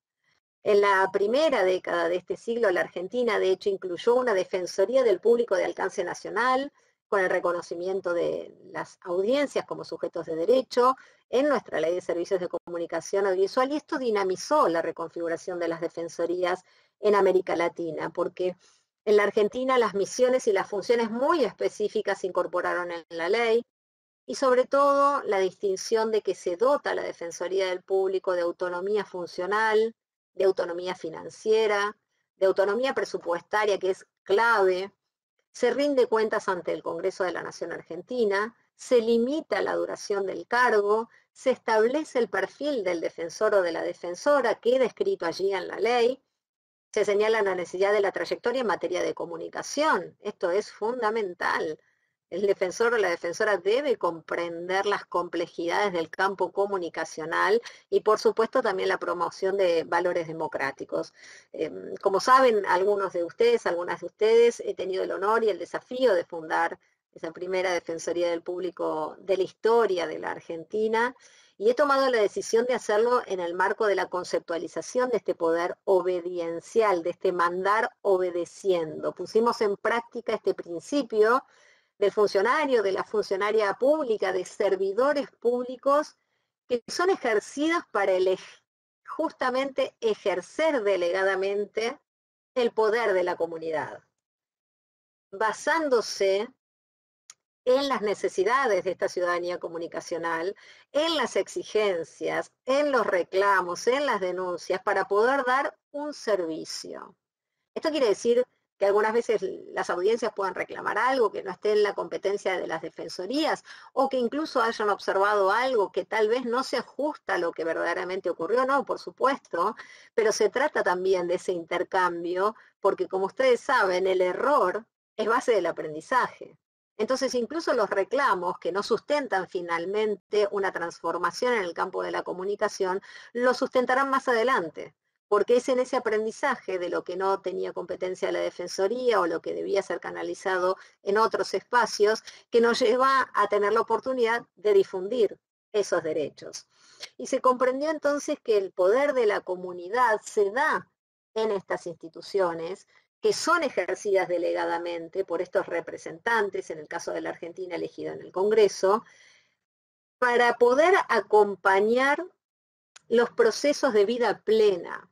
En la primera década de este siglo, la Argentina, de hecho, incluyó una Defensoría del Público de alcance nacional, con el reconocimiento de las audiencias como sujetos de derecho en nuestra Ley de Servicios de Comunicación Audiovisual, y esto dinamizó la reconfiguración de las defensorías en América Latina, porque en la Argentina las misiones y las funciones muy específicas se incorporaron en la ley, y sobre todo la distinción de que se dota a la Defensoría del Público de autonomía funcional, de autonomía financiera, de autonomía presupuestaria, que es clave, se rinde cuentas ante el Congreso de la Nación Argentina, se limita la duración del cargo, se establece el perfil del defensor o de la defensora, queda escrito allí en la ley, se señala la necesidad de la trayectoria en materia de comunicación. Esto es fundamental. El defensor o la defensora debe comprender las complejidades del campo comunicacional y, por supuesto, también la promoción de valores democráticos. Como saben algunos de ustedes, algunas de ustedes, he tenido el honor y el desafío de fundar esa primera Defensoría del Público de la historia de la Argentina, y he tomado la decisión de hacerlo en el marco de la conceptualización de este poder obediencial, de este mandar obedeciendo. Pusimos en práctica este principio del funcionario, de la funcionaria pública, de servidores públicos que son ejercidos para justamente ejercer delegadamente el poder de la comunidad, basándose en las necesidades de esta ciudadanía comunicacional, en las exigencias, en los reclamos, en las denuncias, para poder dar un servicio. Esto quiere decir que algunas veces las audiencias puedan reclamar algo que no esté en la competencia de las defensorías, o que incluso hayan observado algo que tal vez no se ajusta a lo que verdaderamente ocurrió, no, por supuesto, pero se trata también de ese intercambio, porque como ustedes saben, el error es base del aprendizaje. Entonces, incluso los reclamos que no sustentan finalmente una transformación en el campo de la comunicación, lo sustentarán más adelante, porque es en ese aprendizaje de lo que no tenía competencia la Defensoría o lo que debía ser canalizado en otros espacios, que nos lleva a tener la oportunidad de difundir esos derechos. Y se comprendió entonces que el poder de la comunidad se da en estas instituciones, que son ejercidas delegadamente por estos representantes, en el caso de la Argentina elegido en el Congreso, para poder acompañar los procesos de vida plena,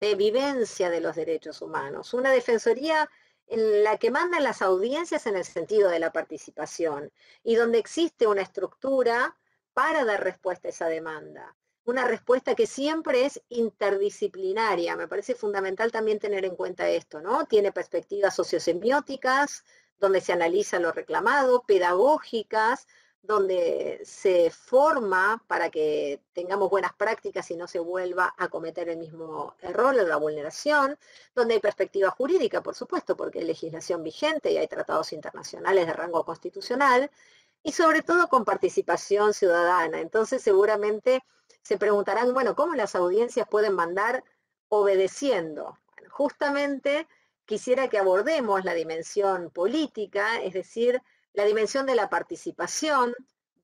de vivencia de los derechos humanos. Una defensoría en la que mandan las audiencias en el sentido de la participación y donde existe una estructura para dar respuesta a esa demanda. Una respuesta que siempre es interdisciplinaria. Me parece fundamental también tener en cuenta esto, ¿no? Tiene perspectivas sociosemióticas, donde se analiza lo reclamado, pedagógicas, donde se forma para que tengamos buenas prácticas y no se vuelva a cometer el mismo error o la vulneración, donde hay perspectiva jurídica, por supuesto, porque hay legislación vigente y hay tratados internacionales de rango constitucional, y sobre todo con participación ciudadana. Entonces seguramente se preguntarán, bueno, ¿cómo las audiencias pueden mandar obedeciendo? Bueno, justamente quisiera que abordemos la dimensión política, es decir, la dimensión de la participación,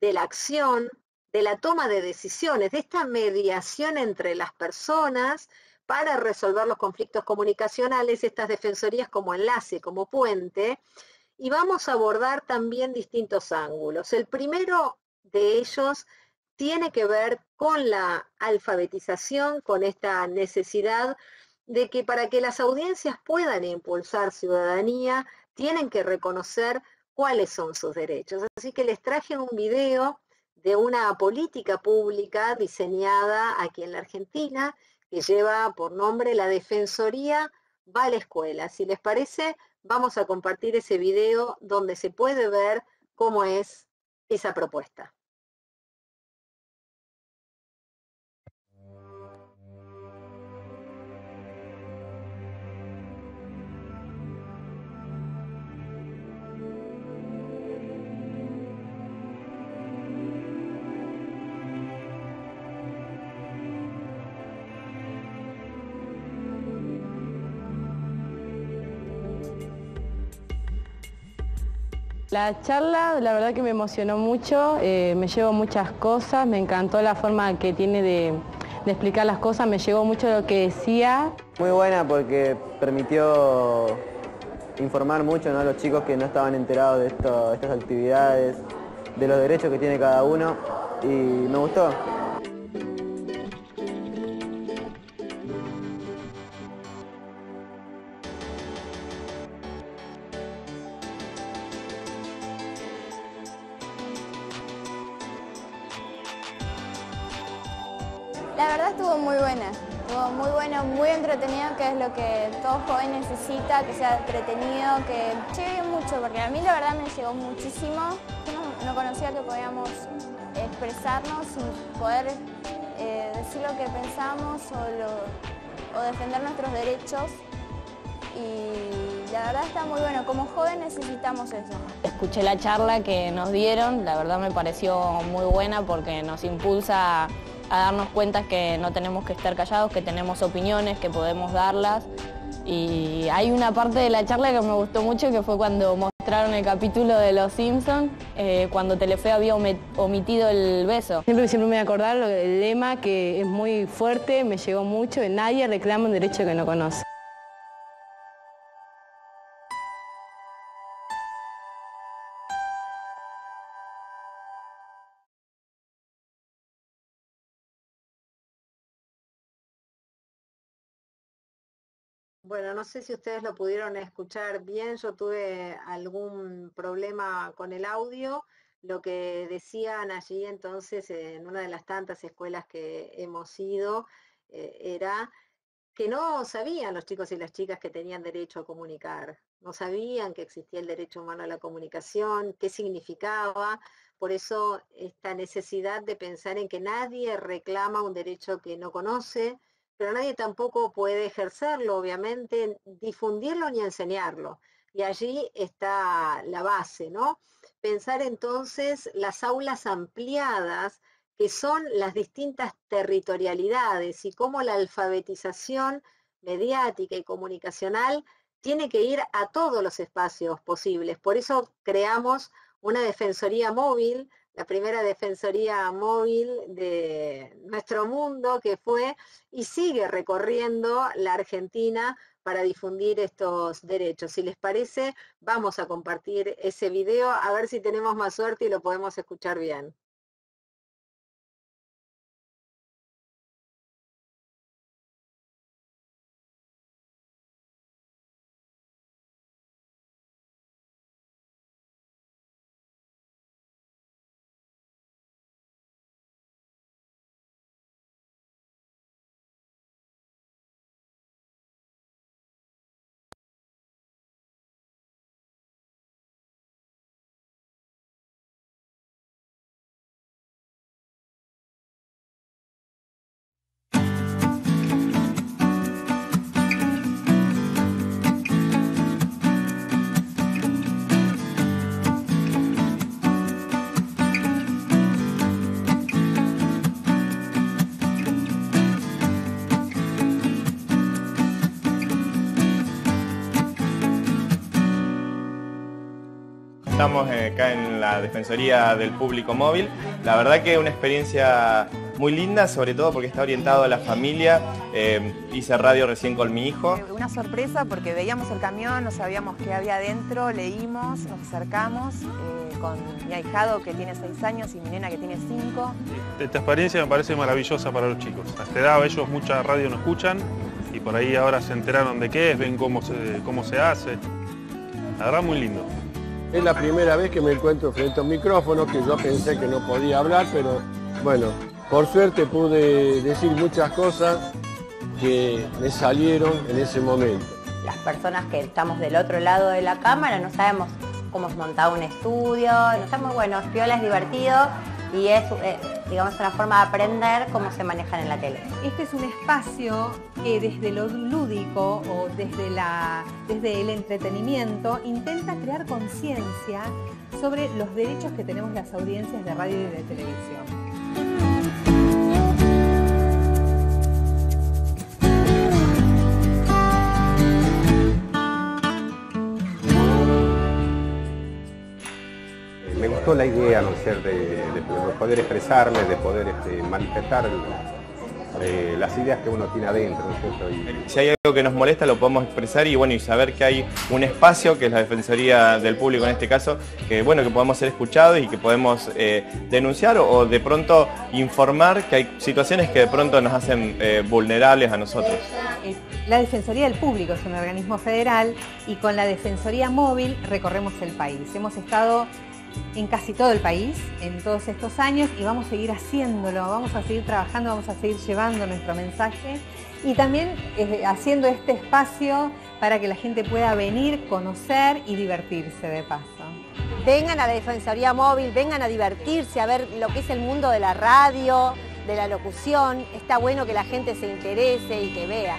de la acción, de la toma de decisiones, de esta mediación entre las personas para resolver los conflictos comunicacionales, estas defensorías como enlace, como puente, y vamos a abordar también distintos ángulos. El primero de ellos tiene que ver con la alfabetización, con esta necesidad de que para que las audiencias puedan impulsar ciudadanía, tienen que reconocer cuáles son sus derechos. Así que les traje un video de una política pública diseñada aquí en la Argentina, que lleva por nombre La Defensoría va a la escuela. Si les parece, vamos a compartir ese video donde se puede ver cómo es esa propuesta. La charla, la verdad que me emocionó mucho, me llevo muchas cosas, me encantó la forma que tiene de explicar las cosas, me llevó mucho lo que decía. Muy buena porque permitió informar mucho, ¿no?, a los chicos que no estaban enterados de estas actividades, de los derechos que tiene cada uno, y me gustó. La verdad estuvo muy buena, muy entretenida, que es lo que todo joven necesita, que sea entretenido, que llegue mucho, porque a mí la verdad me llegó muchísimo. Yo no conocía que podíamos expresarnos y poder decir lo que pensamos o defender nuestros derechos. Y la verdad está muy bueno, como joven necesitamos eso. Escuché la charla que nos dieron, la verdad me pareció muy buena porque nos impulsa a darnos cuenta que no tenemos que estar callados, que tenemos opiniones, que podemos darlas. Y hay una parte de la charla que me gustó mucho, que fue cuando mostraron el capítulo de Los Simpsons, cuando Telefe había omitido el beso. Siempre me voy a acordar el lema, que es muy fuerte, me llegó mucho, que nadie reclama un derecho que no conoce. Bueno, no sé si ustedes lo pudieron escuchar bien, yo tuve algún problema con el audio. Lo que decían allí entonces en una de las tantas escuelas que hemos ido era que no sabían los chicos y las chicas que tenían derecho a comunicar, no sabían que existía el derecho humano a la comunicación, qué significaba. Por eso esta necesidad de pensar en que nadie reclama un derecho que no conoce, pero nadie tampoco puede ejercerlo, obviamente, difundirlo ni enseñarlo. Y allí está la base, ¿no? Pensar entonces las aulas ampliadas, que son las distintas territorialidades, y cómo la alfabetización mediática y comunicacional tiene que ir a todos los espacios posibles. Por eso creamos una defensoría móvil, la primera defensoría móvil de nuestro mundo, que fue y sigue recorriendo la Argentina para difundir estos derechos. Si les parece, vamos a compartir ese video, a ver si tenemos más suerte y lo podemos escuchar bien. Estamos acá en la Defensoría del Público Móvil. La verdad que es una experiencia muy linda, sobre todo porque está orientado a la familia. Hice radio recién con mi hijo. Una sorpresa porque veíamos el camión, no sabíamos qué había adentro, leímos, nos acercamos con mi ahijado que tiene 6 años y mi nena que tiene 5. Esta experiencia me parece maravillosa para los chicos. A esta edad ellos mucha radio no escuchan y por ahí ahora se enteraron de qué es, ven cómo se hace. La verdad muy lindo. Es la primera vez que me encuentro frente a un micrófono, que yo pensé que no podía hablar, pero bueno, por suerte pude decir muchas cosas que me salieron en ese momento. Las personas que estamos del otro lado de la cámara no sabemos cómo es montado un estudio, no está muy bueno, es piola, es divertido y es, digamos, una forma de aprender cómo se manejan en la tele. Este es un espacio que desde lo lúdico o desde el entretenimiento intenta crear conciencia sobre los derechos que tenemos las audiencias de radio y de televisión. Me gustó la idea, ¿no es cierto?, de poder expresarme, de poder manifestar las ideas que uno tiene adentro, ¿no es cierto? Y si hay algo que nos molesta lo podemos expresar y bueno, y saber que hay un espacio que es la Defensoría del Público en este caso, que bueno, que podemos ser escuchados y que podemos denunciar o de pronto informar que hay situaciones que de pronto nos hacen vulnerables a nosotros. La Defensoría del Público es un organismo federal y con la Defensoría Móvil recorremos el país. Hemos estado en casi todo el país en todos estos años y vamos a seguir haciéndolo, vamos a seguir trabajando, vamos a seguir llevando nuestro mensaje y también haciendo este espacio para que la gente pueda venir, conocer y divertirse de paso. Vengan a la Defensoría Móvil, vengan a divertirse, a ver lo que es el mundo de la radio, de la locución. Está bueno que la gente se interese y que vea.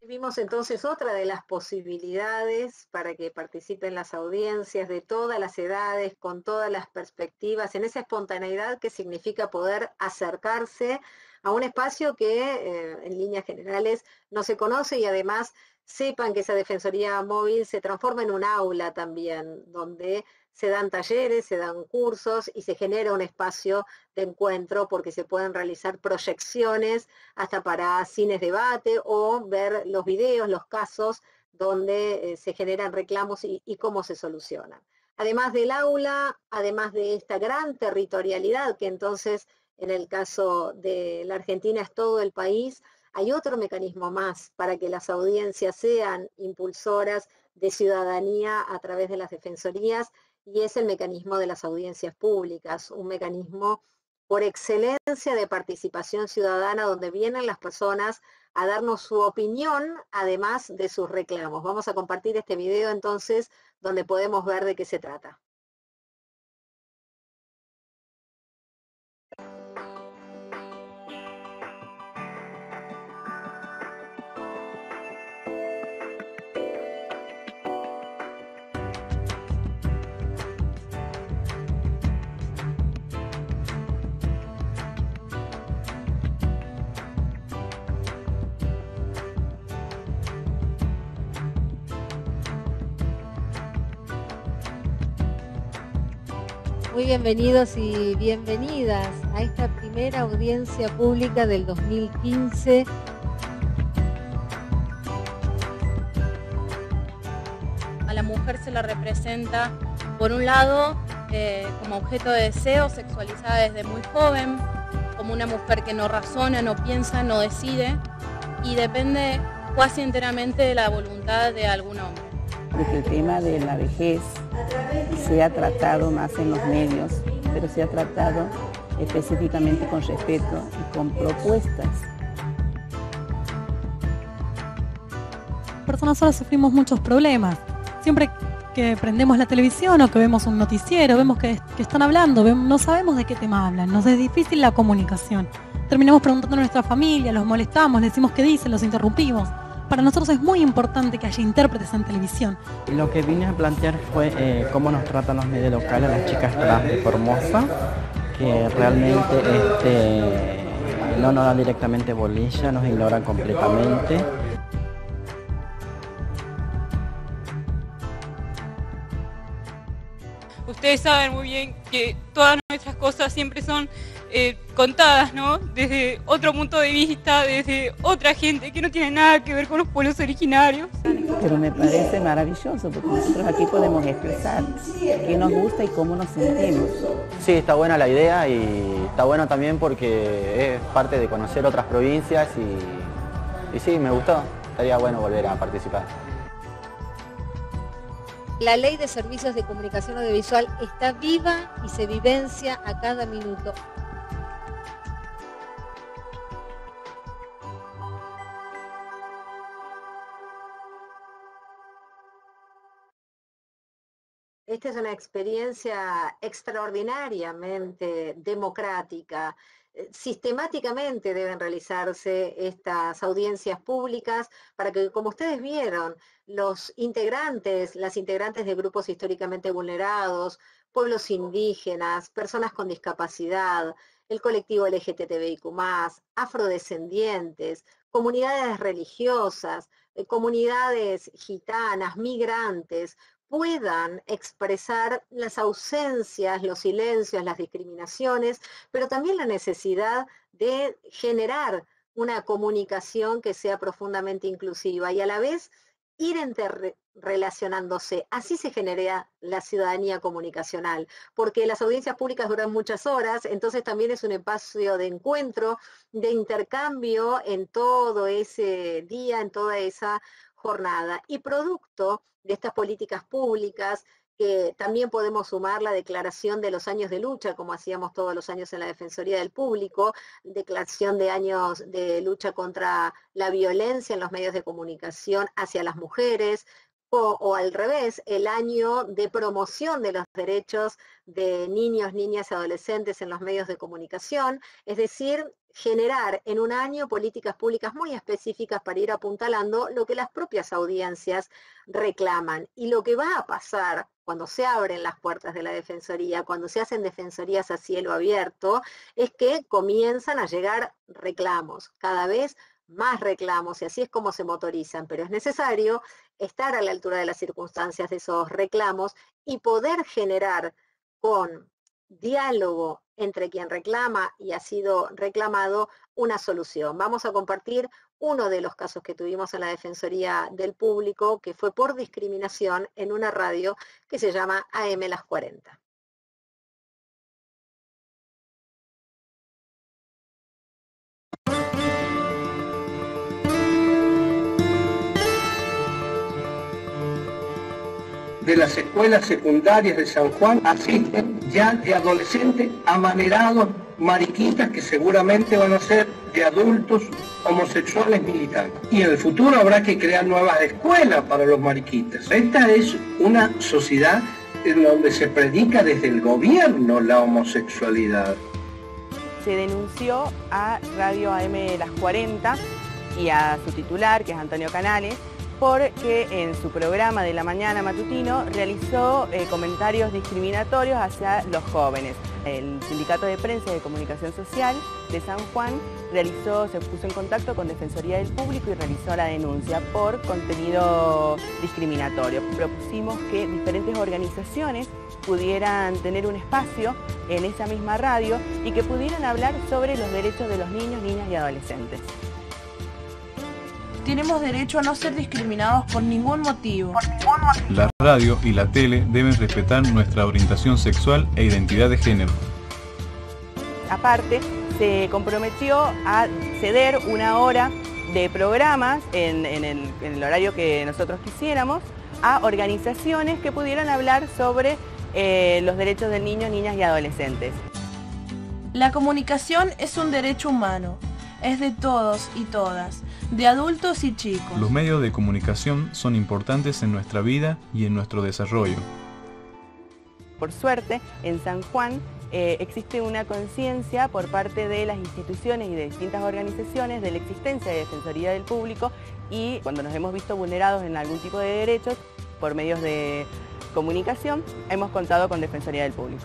Vimos entonces otra de las posibilidades para que participen las audiencias de todas las edades, con todas las perspectivas, en esa espontaneidad que significa poder acercarse a un espacio que en líneas generales no se conoce y además sepan que esa Defensoría Móvil se transforma en un aula también, donde se dan talleres, se dan cursos y se genera un espacio de encuentro porque se pueden realizar proyecciones hasta para cines debate o ver los videos, los casos donde se generan reclamos y cómo se solucionan. Además del aula, además de esta gran territorialidad que entonces en el caso de la Argentina es todo el país, hay otro mecanismo más para que las audiencias sean impulsoras de ciudadanía a través de las defensorías, y es el mecanismo de las audiencias públicas, un mecanismo por excelencia de participación ciudadana donde vienen las personas a darnos su opinión, además de sus reclamos. Vamos a compartir este video entonces, donde podemos ver de qué se trata. Muy bienvenidos y bienvenidas a esta primera audiencia pública del 2015. A la mujer se la representa, por un lado, como objeto de deseo, sexualizada desde muy joven, como una mujer que no razona, no piensa, no decide y depende casi enteramente de la voluntad de algún hombre. Desde el tema de la vejez se ha tratado más en los medios, pero se ha tratado específicamente con respeto y con propuestas. Las personas ahora sufrimos muchos problemas. Siempre que prendemos la televisión o que vemos un noticiero, vemos que están hablando, no sabemos de qué tema hablan, nos es difícil la comunicación. Terminamos preguntando a nuestra familia, los molestamos, les decimos qué dicen, los interrumpimos. Para nosotros es muy importante que haya intérpretes en televisión. Lo que vine a plantear fue cómo nos tratan los medios locales, las chicas trans de Formosa, que realmente no nos dan directamente bolilla, nos ignoran completamente. ustedes saben muy bien que todas nuestras cosas siempre son contadas, ¿no? Desde otro punto de vista, desde otra gente que no tiene nada que ver con los pueblos originarios. Pero me parece maravilloso porque nosotros aquí podemos expresar qué nos gusta y cómo nos sentimos. Sí, está buena la idea y está bueno también porque es parte de conocer otras provincias y sí, me gustó. Estaría bueno volver a participar. La Ley de Servicios de Comunicación Audiovisual está viva y se vivencia a cada minuto. Esta es una experiencia extraordinariamente democrática. Sistemáticamente deben realizarse estas audiencias públicas para que, como ustedes vieron, los integrantes, las integrantes de grupos históricamente vulnerados, pueblos indígenas, personas con discapacidad, el colectivo LGTBIQ+, afrodescendientes, comunidades religiosas, comunidades gitanas, migrantes, puedan expresar las ausencias, los silencios, las discriminaciones, pero también la necesidad de generar una comunicación que sea profundamente inclusiva y a la vez ir interrelacionándose. Así se genera la ciudadanía comunicacional, porque las audiencias públicas duran muchas horas, entonces también es un espacio de encuentro, de intercambio en todo ese día, en toda esa jornada. Y producto de estas políticas públicas, que también podemos sumar la declaración de los años de lucha, como hacíamos todos los años en la Defensoría del Público, declaración de años de lucha contra la violencia en los medios de comunicación hacia las mujeres, o al revés, el año de promoción de los derechos de niños, niñas y adolescentes en los medios de comunicación, es decir, generar en un año políticas públicas muy específicas para ir apuntalando lo que las propias audiencias reclaman. Y lo que va a pasar cuando se abren las puertas de la Defensoría, cuando se hacen defensorías a cielo abierto, es que comienzan a llegar reclamos, cada vez más reclamos, y así es como se motorizan, pero es necesario estar a la altura de las circunstancias de esos reclamos y poder generar con diálogo entre quien reclama y ha sido reclamado una solución. Vamos a compartir uno de los casos que tuvimos en la Defensoría del Público, que fue por discriminación en una radio que se llama AM Las 40. De las escuelas secundarias de San Juan asisten ya de adolescentes amanerados, mariquitas que seguramente van a ser de adultos homosexuales militantes. Y en el futuro habrá que crear nuevas escuelas para los mariquitas. Esta es una sociedad en donde se predica desde el gobierno la homosexualidad. Se denunció a Radio AM Las 40 y a su titular, que es Antonio Canales, porque en su programa de la mañana matutino realizó comentarios discriminatorios hacia los jóvenes. El Sindicato de Prensa y de Comunicación Social de San Juan se puso en contacto con Defensoría del Público y realizó la denuncia por contenido discriminatorio. Propusimos que diferentes organizaciones pudieran tener un espacio en esa misma radio y que pudieran hablar sobre los derechos de los niños, niñas y adolescentes. Tenemos derecho a no ser discriminados por ningún motivo. La radio y la tele deben respetar nuestra orientación sexual e identidad de género. Aparte, se comprometió a ceder una hora de programas en el horario que nosotros quisiéramos a organizaciones que pudieran hablar sobre los derechos de niños, niñas y adolescentes. La comunicación es un derecho humano. Es de todos y todas, de adultos y chicos. Los medios de comunicación son importantes en nuestra vida y en nuestro desarrollo. Por suerte, en San Juan existe una conciencia por parte de las instituciones y de distintas organizaciones de la existencia de Defensoría del Público, y cuando nos hemos visto vulnerados en algún tipo de derechos por medios de comunicación, hemos contado con Defensoría del Público.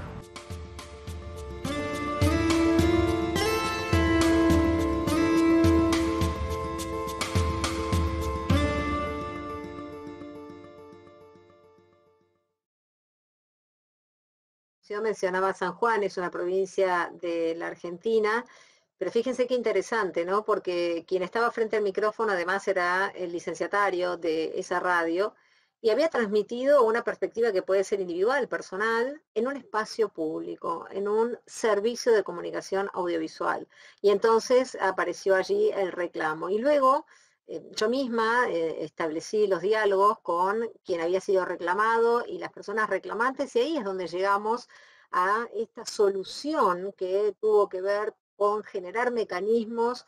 Yo mencionaba San Juan, es una provincia de la Argentina, pero fíjense qué interesante, ¿no? Porque quien estaba frente al micrófono además era el licenciatario de esa radio y había transmitido una perspectiva que puede ser individual, personal, en un espacio público, en un servicio de comunicación audiovisual. Y entonces apareció allí el reclamo. Y luego yo misma establecí los diálogos con quien había sido reclamado y las personas reclamantes, y ahí es donde llegamos a esta solución que tuvo que ver con generar mecanismos,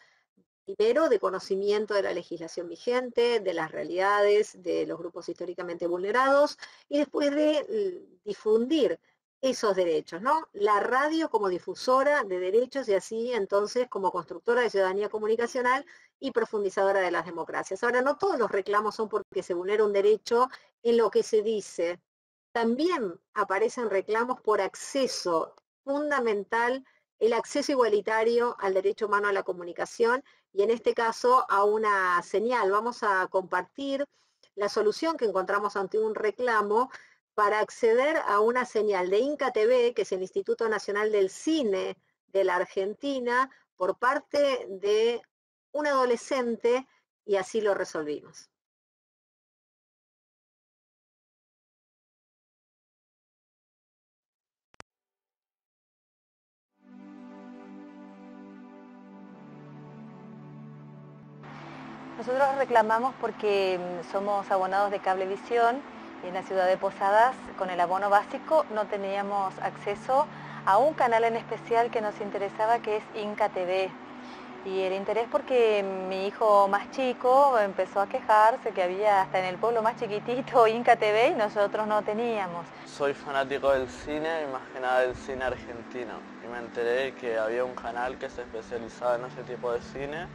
primero de conocimiento de la legislación vigente, de las realidades de los grupos históricamente vulnerados, y después de difundir esos derechos, ¿no? La radio como difusora de derechos y así entonces como constructora de ciudadanía comunicacional y profundizadora de las democracias. Ahora, no todos los reclamos son porque se vulnera un derecho en lo que se dice. También aparecen reclamos por acceso fundamental, el acceso igualitario al derecho humano a la comunicación y en este caso a una señal. Vamos a compartir la solución que encontramos ante un reclamo para acceder a una señal de Inca TV, que es el Instituto Nacional del Cine de la Argentina, por parte de un adolescente, y así lo resolvimos. Nosotros reclamamos porque somos abonados de Cablevisión y en la ciudad de Posadas, con el abono básico, no teníamos acceso a un canal en especial que nos interesaba, que es Inca TV. Y el interés porque mi hijo más chico empezó a quejarse que había hasta en el pueblo más chiquitito Inca TV y nosotros no teníamos. Soy fanático del cine y más que nada del cine argentino. Y me enteré que había un canal que se especializaba en ese tipo de cine.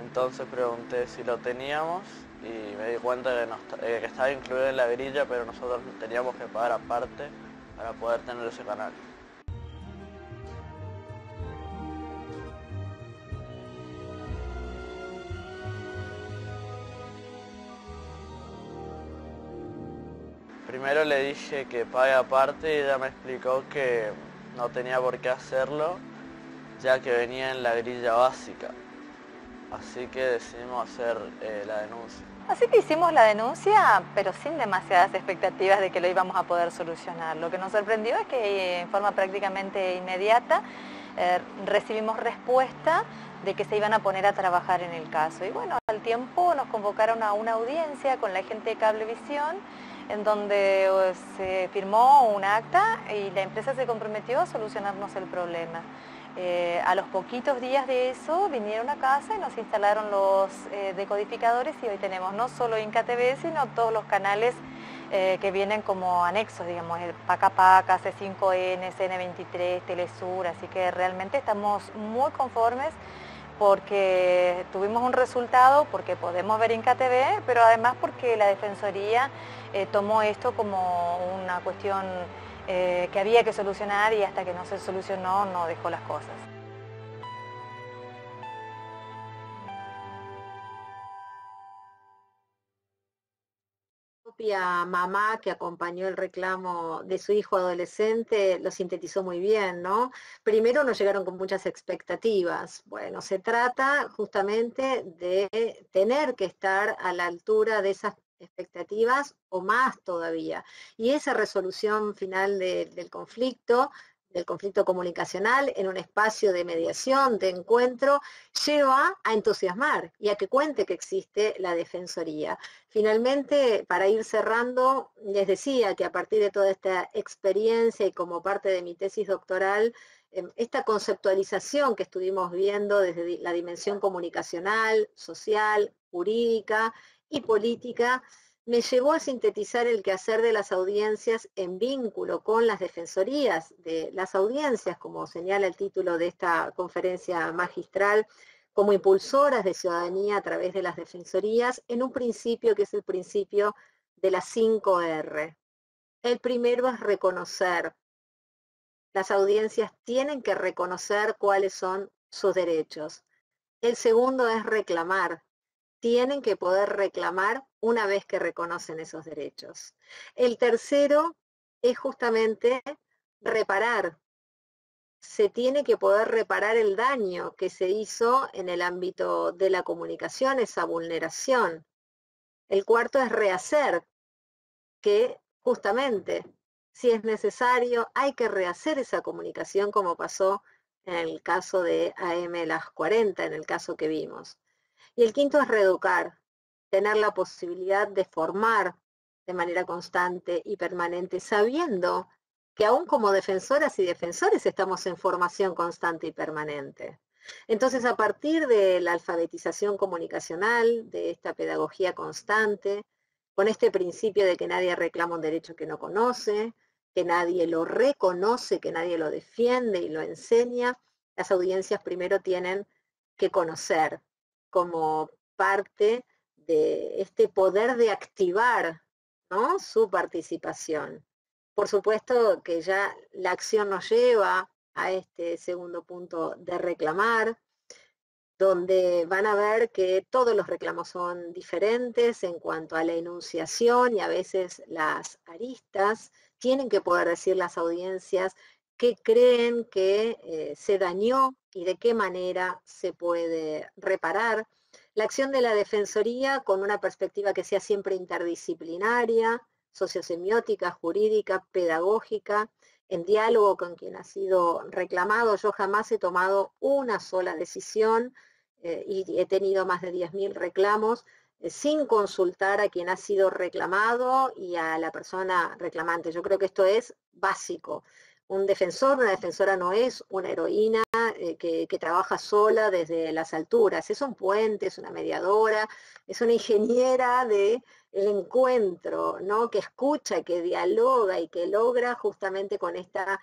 Entonces pregunté si lo teníamos y me di cuenta que estaba incluido en la grilla, pero nosotros teníamos que pagar aparte para poder tener ese canal. Primero le dije que pague aparte y ella me explicó que no tenía por qué hacerlo, ya que venía en la grilla básica. Así que decidimos hacer la denuncia. Así que hicimos la denuncia, pero sin demasiadas expectativas de que lo íbamos a poder solucionar. Lo que nos sorprendió es que en forma prácticamente inmediata recibimos respuesta de que se iban a poner a trabajar en el caso. Y bueno, al tiempo nos convocaron a una audiencia con la gente de Cablevisión, en donde se firmó un acta y la empresa se comprometió a solucionarnos el problema. A los poquitos días de eso vinieron a casa y nos instalaron los decodificadores y hoy tenemos no solo Inca TV, sino todos los canales que vienen como anexos, digamos, el Paca Paca, C5N, CN23, Telesur, así que realmente estamos muy conformes porque tuvimos un resultado, porque podemos ver Inca TV, pero además porque la Defensoría tomó esto como una cuestión que había que solucionar y hasta que no se solucionó no dejó las cosas. La propia mamá que acompañó el reclamo de su hijo adolescente lo sintetizó muy bien, ¿no? Primero nos llegaron con muchas expectativas. Bueno, se trata justamente de tener que estar a la altura de esas expectativas o más todavía. Y esa resolución final del conflicto comunicacional en un espacio de mediación, de encuentro, lleva a entusiasmar y a que cuente que existe la Defensoría. Finalmente, para ir cerrando, les decía que a partir de toda esta experiencia y como parte de mi tesis doctoral, esta conceptualización que estuvimos viendo desde la dimensión comunicacional, social, jurídica y política, me llevó a sintetizar el quehacer de las audiencias en vínculo con las defensorías de las audiencias, como señala el título de esta conferencia magistral, como impulsoras de ciudadanía a través de las defensorías, en un principio que es el principio de las 5 R. El primero es reconocer. Las audiencias tienen que reconocer cuáles son sus derechos. El segundo es reclamar. Tienen que poder reclamar una vez que reconocen esos derechos. El tercero es justamente reparar. Se tiene que poder reparar el daño que se hizo en el ámbito de la comunicación, esa vulneración. El cuarto es rehacer, que justamente, si es necesario, hay que rehacer esa comunicación como pasó en el caso de AM las 40, en el caso que vimos. Y el quinto es reeducar, tener la posibilidad de formar de manera constante y permanente, sabiendo que aún como defensoras y defensores estamos en formación constante y permanente. Entonces, a partir de la alfabetización comunicacional, de esta pedagogía constante, con este principio de que nadie reclama un derecho que no conoce, que nadie lo reconoce, que nadie lo defiende y lo enseña, las audiencias primero tienen que conocer como parte de este poder de activar, ¿no?, su participación. Por supuesto que ya la acción nos lleva a este segundo punto de reclamar, donde van a ver que todos los reclamos son diferentes en cuanto a la enunciación y a veces las aristas. Tienen que poder decir las audiencias qué creen que se dañó y de qué manera se puede reparar. La acción de la Defensoría con una perspectiva que sea siempre interdisciplinaria, sociosemiótica, jurídica, pedagógica, en diálogo con quien ha sido reclamado. Yo jamás he tomado una sola decisión y he tenido más de 10.000 reclamos sin consultar a quien ha sido reclamado y a la persona reclamante. Yo creo que esto es básico. Un defensor, una defensora no es una heroína que trabaja sola desde las alturas, es un puente, es una mediadora, es una ingeniera del encuentro, ¿no?, que escucha, que dialoga y que logra justamente con esta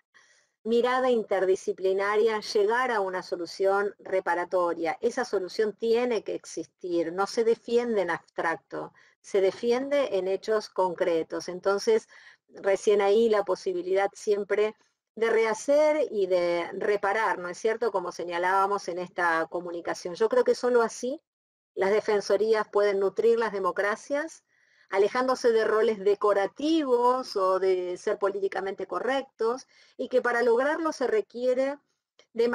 mirada interdisciplinaria llegar a una solución reparatoria. Esa solución tiene que existir, no se defiende en abstracto, se defiende en hechos concretos. Entonces, recién ahí la posibilidad siempre de rehacer y de reparar, ¿no es cierto?, como señalábamos en esta comunicación. Yo creo que solo así las defensorías pueden nutrir las democracias, alejándose de roles decorativos o de ser políticamente correctos, y que para lograrlo se requiere de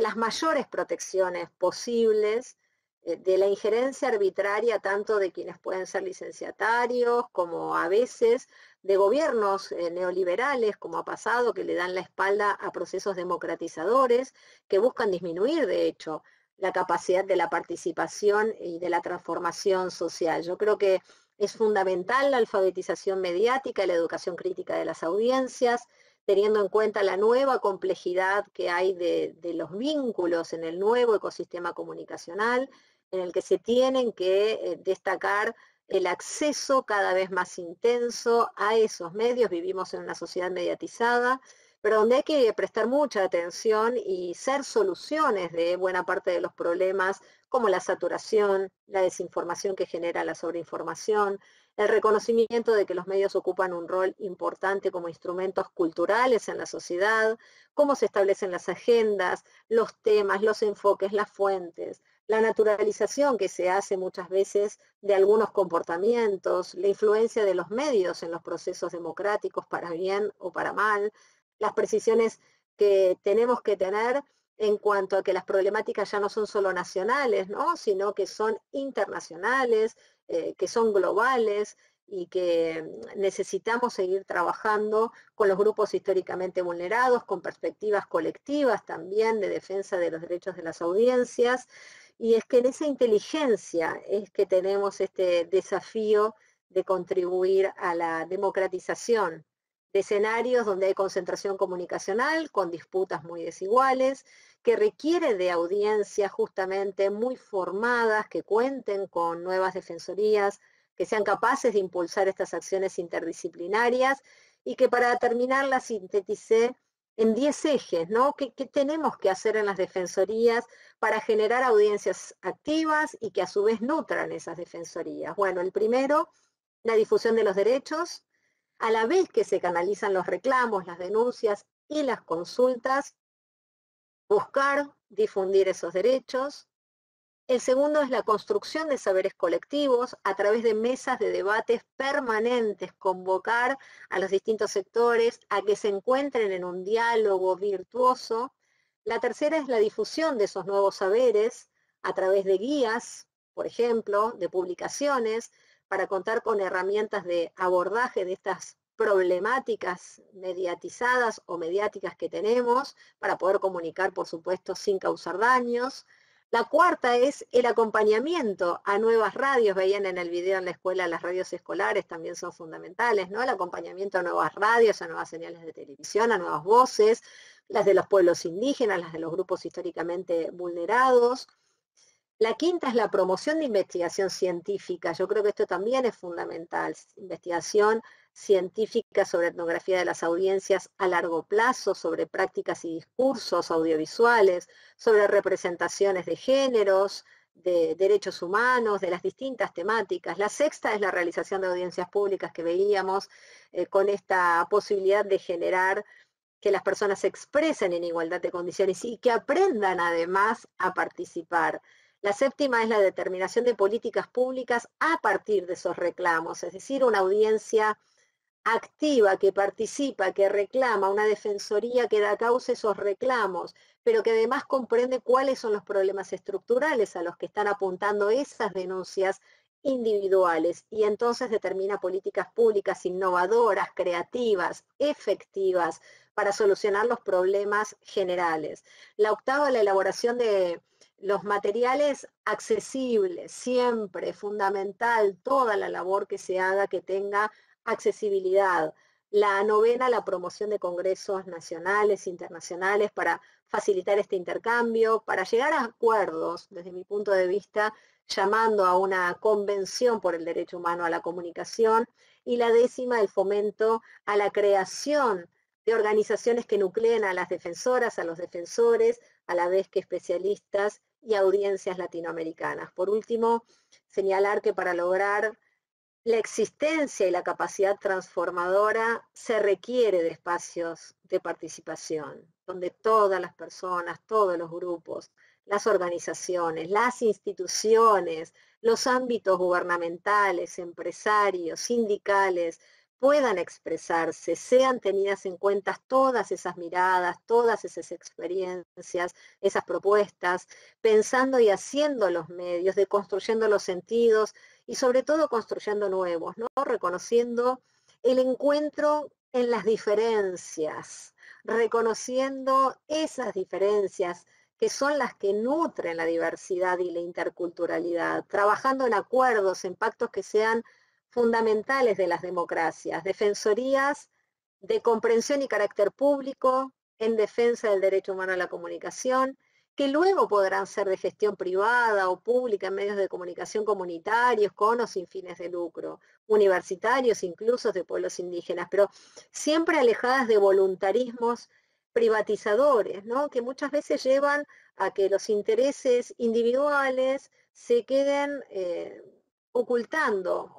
las mayores protecciones posibles, de la injerencia arbitraria tanto de quienes pueden ser licenciatarios como a veces de gobiernos neoliberales, como ha pasado, que le dan la espalda a procesos democratizadores que buscan disminuir, de hecho, la capacidad de la participación y de la transformación social. Yo creo que es fundamental la alfabetización mediática y la educación crítica de las audiencias, teniendo en cuenta la nueva complejidad que hay de los vínculos en el nuevo ecosistema comunicacional, en el que se tienen que destacar el acceso cada vez más intenso a esos medios. Vivimos en una sociedad mediatizada, pero donde hay que prestar mucha atención y ser soluciones de buena parte de los problemas, como la saturación, la desinformación que genera la sobreinformación, el reconocimiento de que los medios ocupan un rol importante como instrumentos culturales en la sociedad, cómo se establecen las agendas, los temas, los enfoques, las fuentes, la naturalización que se hace muchas veces de algunos comportamientos, la influencia de los medios en los procesos democráticos para bien o para mal, las precisiones que tenemos que tener en cuanto a que las problemáticas ya no son solo nacionales, ¿no?, sino que son internacionales, que son globales y que necesitamos seguir trabajando con los grupos históricamente vulnerados, con perspectivas colectivas también de defensa de los derechos de las audiencias. Y es que en esa inteligencia es que tenemos este desafío de contribuir a la democratización de escenarios donde hay concentración comunicacional, con disputas muy desiguales, que requiere de audiencias justamente muy formadas, que cuenten con nuevas defensorías, que sean capaces de impulsar estas acciones interdisciplinarias, y que para terminar las sinteticé en 10 ejes, ¿no? ¿Qué tenemos que hacer en las defensorías para generar audiencias activas y que a su vez nutran esas defensorías? Bueno, el primero, la difusión de los derechos, a la vez que se canalizan los reclamos, las denuncias y las consultas, buscar difundir esos derechos, El segundo es la construcción de saberes colectivos a través de mesas de debates permanentes, convocar a los distintos sectores a que se encuentren en un diálogo virtuoso. La tercera es la difusión de esos nuevos saberes a través de guías, por ejemplo, de publicaciones, para contar con herramientas de abordaje de estas problemáticas mediatizadas o mediáticas que tenemos, para poder comunicar, por supuesto, sin causar daños. La cuarta es el acompañamiento a nuevas radios. Veían en el video en la escuela, las radios escolares también son fundamentales, ¿no? El acompañamiento a nuevas radios, a nuevas señales de televisión, a nuevas voces, las de los pueblos indígenas, las de los grupos históricamente vulnerados. La quinta es la promoción de investigación científica. Yo creo que esto también es fundamental. Investigación científica sobre etnografía de las audiencias a largo plazo, sobre prácticas y discursos audiovisuales, sobre representaciones de géneros, de derechos humanos, de las distintas temáticas. La sexta es la realización de audiencias públicas que veíamos con esta posibilidad de generar que las personas se expresen en igualdad de condiciones y que aprendan además a participar. La séptima es la determinación de políticas públicas a partir de esos reclamos, es decir, una audiencia activa que participa, que reclama, una defensoría que da causa a esos reclamos, pero que además comprende cuáles son los problemas estructurales a los que están apuntando esas denuncias individuales y entonces determina políticas públicas innovadoras, creativas, efectivas para solucionar los problemas generales. La octava, la elaboración de los materiales accesibles, siempre fundamental, toda la labor que se haga que tenga accesibilidad. La novena, la promoción de congresos nacionales, internacionales para facilitar este intercambio, para llegar a acuerdos, desde mi punto de vista, llamando a una convención por el derecho humano a la comunicación. Y la décima, el fomento a la creación de organizaciones que nucleen a las defensoras, a los defensores, a la vez que especialistas y audiencias latinoamericanas. Por último, señalar que para lograr la existencia y la capacidad transformadora se requiere de espacios de participación, donde todas las personas, todos los grupos, las organizaciones, las instituciones, los ámbitos gubernamentales, empresarios, sindicales, puedan expresarse, sean tenidas en cuenta todas esas miradas, todas esas experiencias, esas propuestas, pensando y haciendo los medios, deconstruyendo los sentidos y sobre todo construyendo nuevos, ¿no? Reconociendo el encuentro en las diferencias, reconociendo esas diferencias que son las que nutren la diversidad y la interculturalidad, trabajando en acuerdos, en pactos que sean fundamentales de las democracias, defensorías de comprensión y carácter público en defensa del derecho humano a la comunicación, que luego podrán ser de gestión privada o pública en medios de comunicación comunitarios, con o sin fines de lucro, universitarios, incluso de pueblos indígenas, pero siempre alejadas de voluntarismos privatizadores, ¿no? Que muchas veces llevan a que los intereses individuales se queden ocultando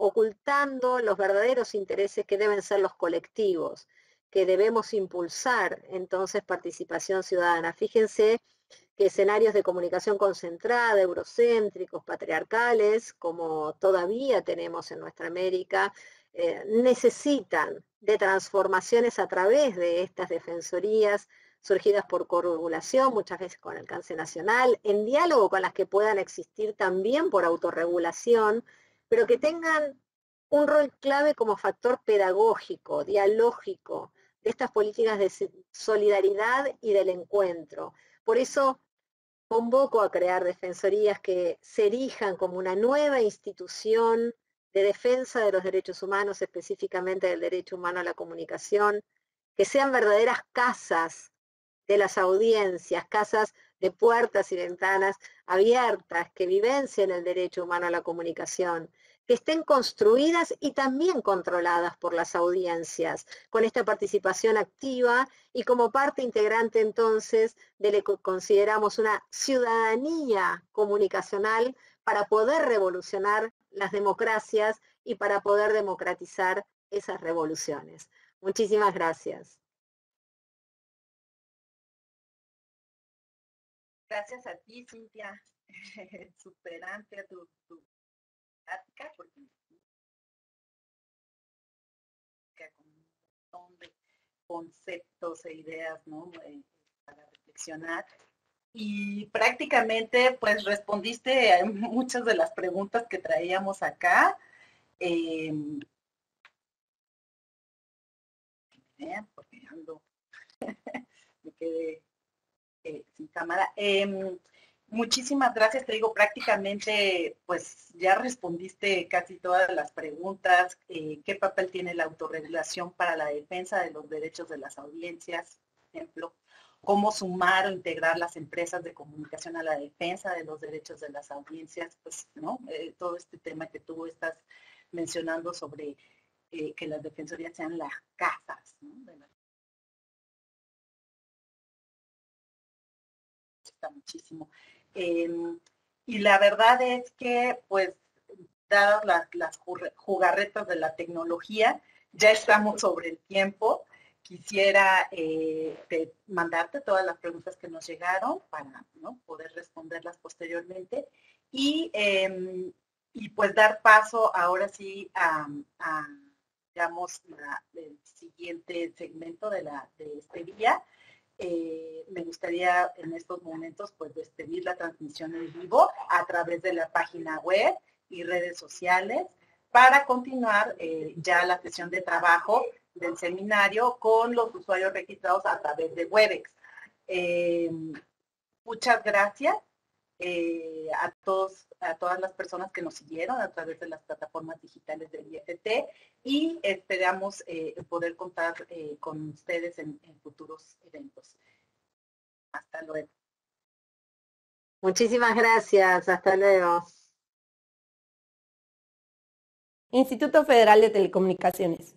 los verdaderos intereses que deben ser los colectivos, que debemos impulsar entonces participación ciudadana. Fíjense que escenarios de comunicación concentrada, eurocéntricos, patriarcales, como todavía tenemos en nuestra América, necesitan de transformaciones a través de estas defensorías surgidas por corregulación, muchas veces con alcance nacional, en diálogo con las que puedan existir también por autorregulación, pero que tengan un rol clave como factor pedagógico, dialógico, de estas políticas de solidaridad y del encuentro. Por eso convoco a crear defensorías que se erijan como una nueva institución de defensa de los derechos humanos, específicamente del derecho humano a la comunicación, que sean verdaderas casas de las audiencias, casas de puertas y ventanas abiertas, que vivencien el derecho humano a la comunicación, que estén construidas y también controladas por las audiencias, con esta participación activa y como parte integrante entonces de lo que consideramos una ciudadanía comunicacional para poder revolucionar las democracias y para poder democratizar esas revoluciones. Muchísimas gracias. Gracias a ti, Cintia. superante a tu práctica, porque con un montón de conceptos e ideas, ¿no? Para reflexionar. Y prácticamente pues respondiste a muchas de las preguntas que traíamos acá. Porque ando, me quedé sin cámara. Muchísimas gracias, te digo, prácticamente pues ya respondiste casi todas las preguntas. ¿Qué papel tiene la autorregulación para la defensa de los derechos de las audiencias? Por ejemplo, ¿cómo sumar o integrar las empresas de comunicación a la defensa de los derechos de las audiencias? Pues, ¿no? Todo este tema que tú estás mencionando sobre que las defensorías sean las casas, ¿no? Está muchísimo. Y la verdad es que, pues, dadas las jugarretas de la tecnología, ya estamos sobre el tiempo. Quisiera mandarte todas las preguntas que nos llegaron para, ¿no?, poder responderlas posteriormente y pues dar paso ahora sí a digamos, el siguiente segmento de este día. Me gustaría en estos momentos pues despedir la transmisión en vivo a través de la página web y redes sociales para continuar ya la sesión de trabajo del seminario con los usuarios registrados a través de Webex. Muchas gracias a todas las personas que nos siguieron a través de las plataformas digitales del IFT y esperamos poder contar con ustedes en futuros eventos. Hasta luego. Muchísimas gracias, hasta luego. Instituto Federal de Telecomunicaciones.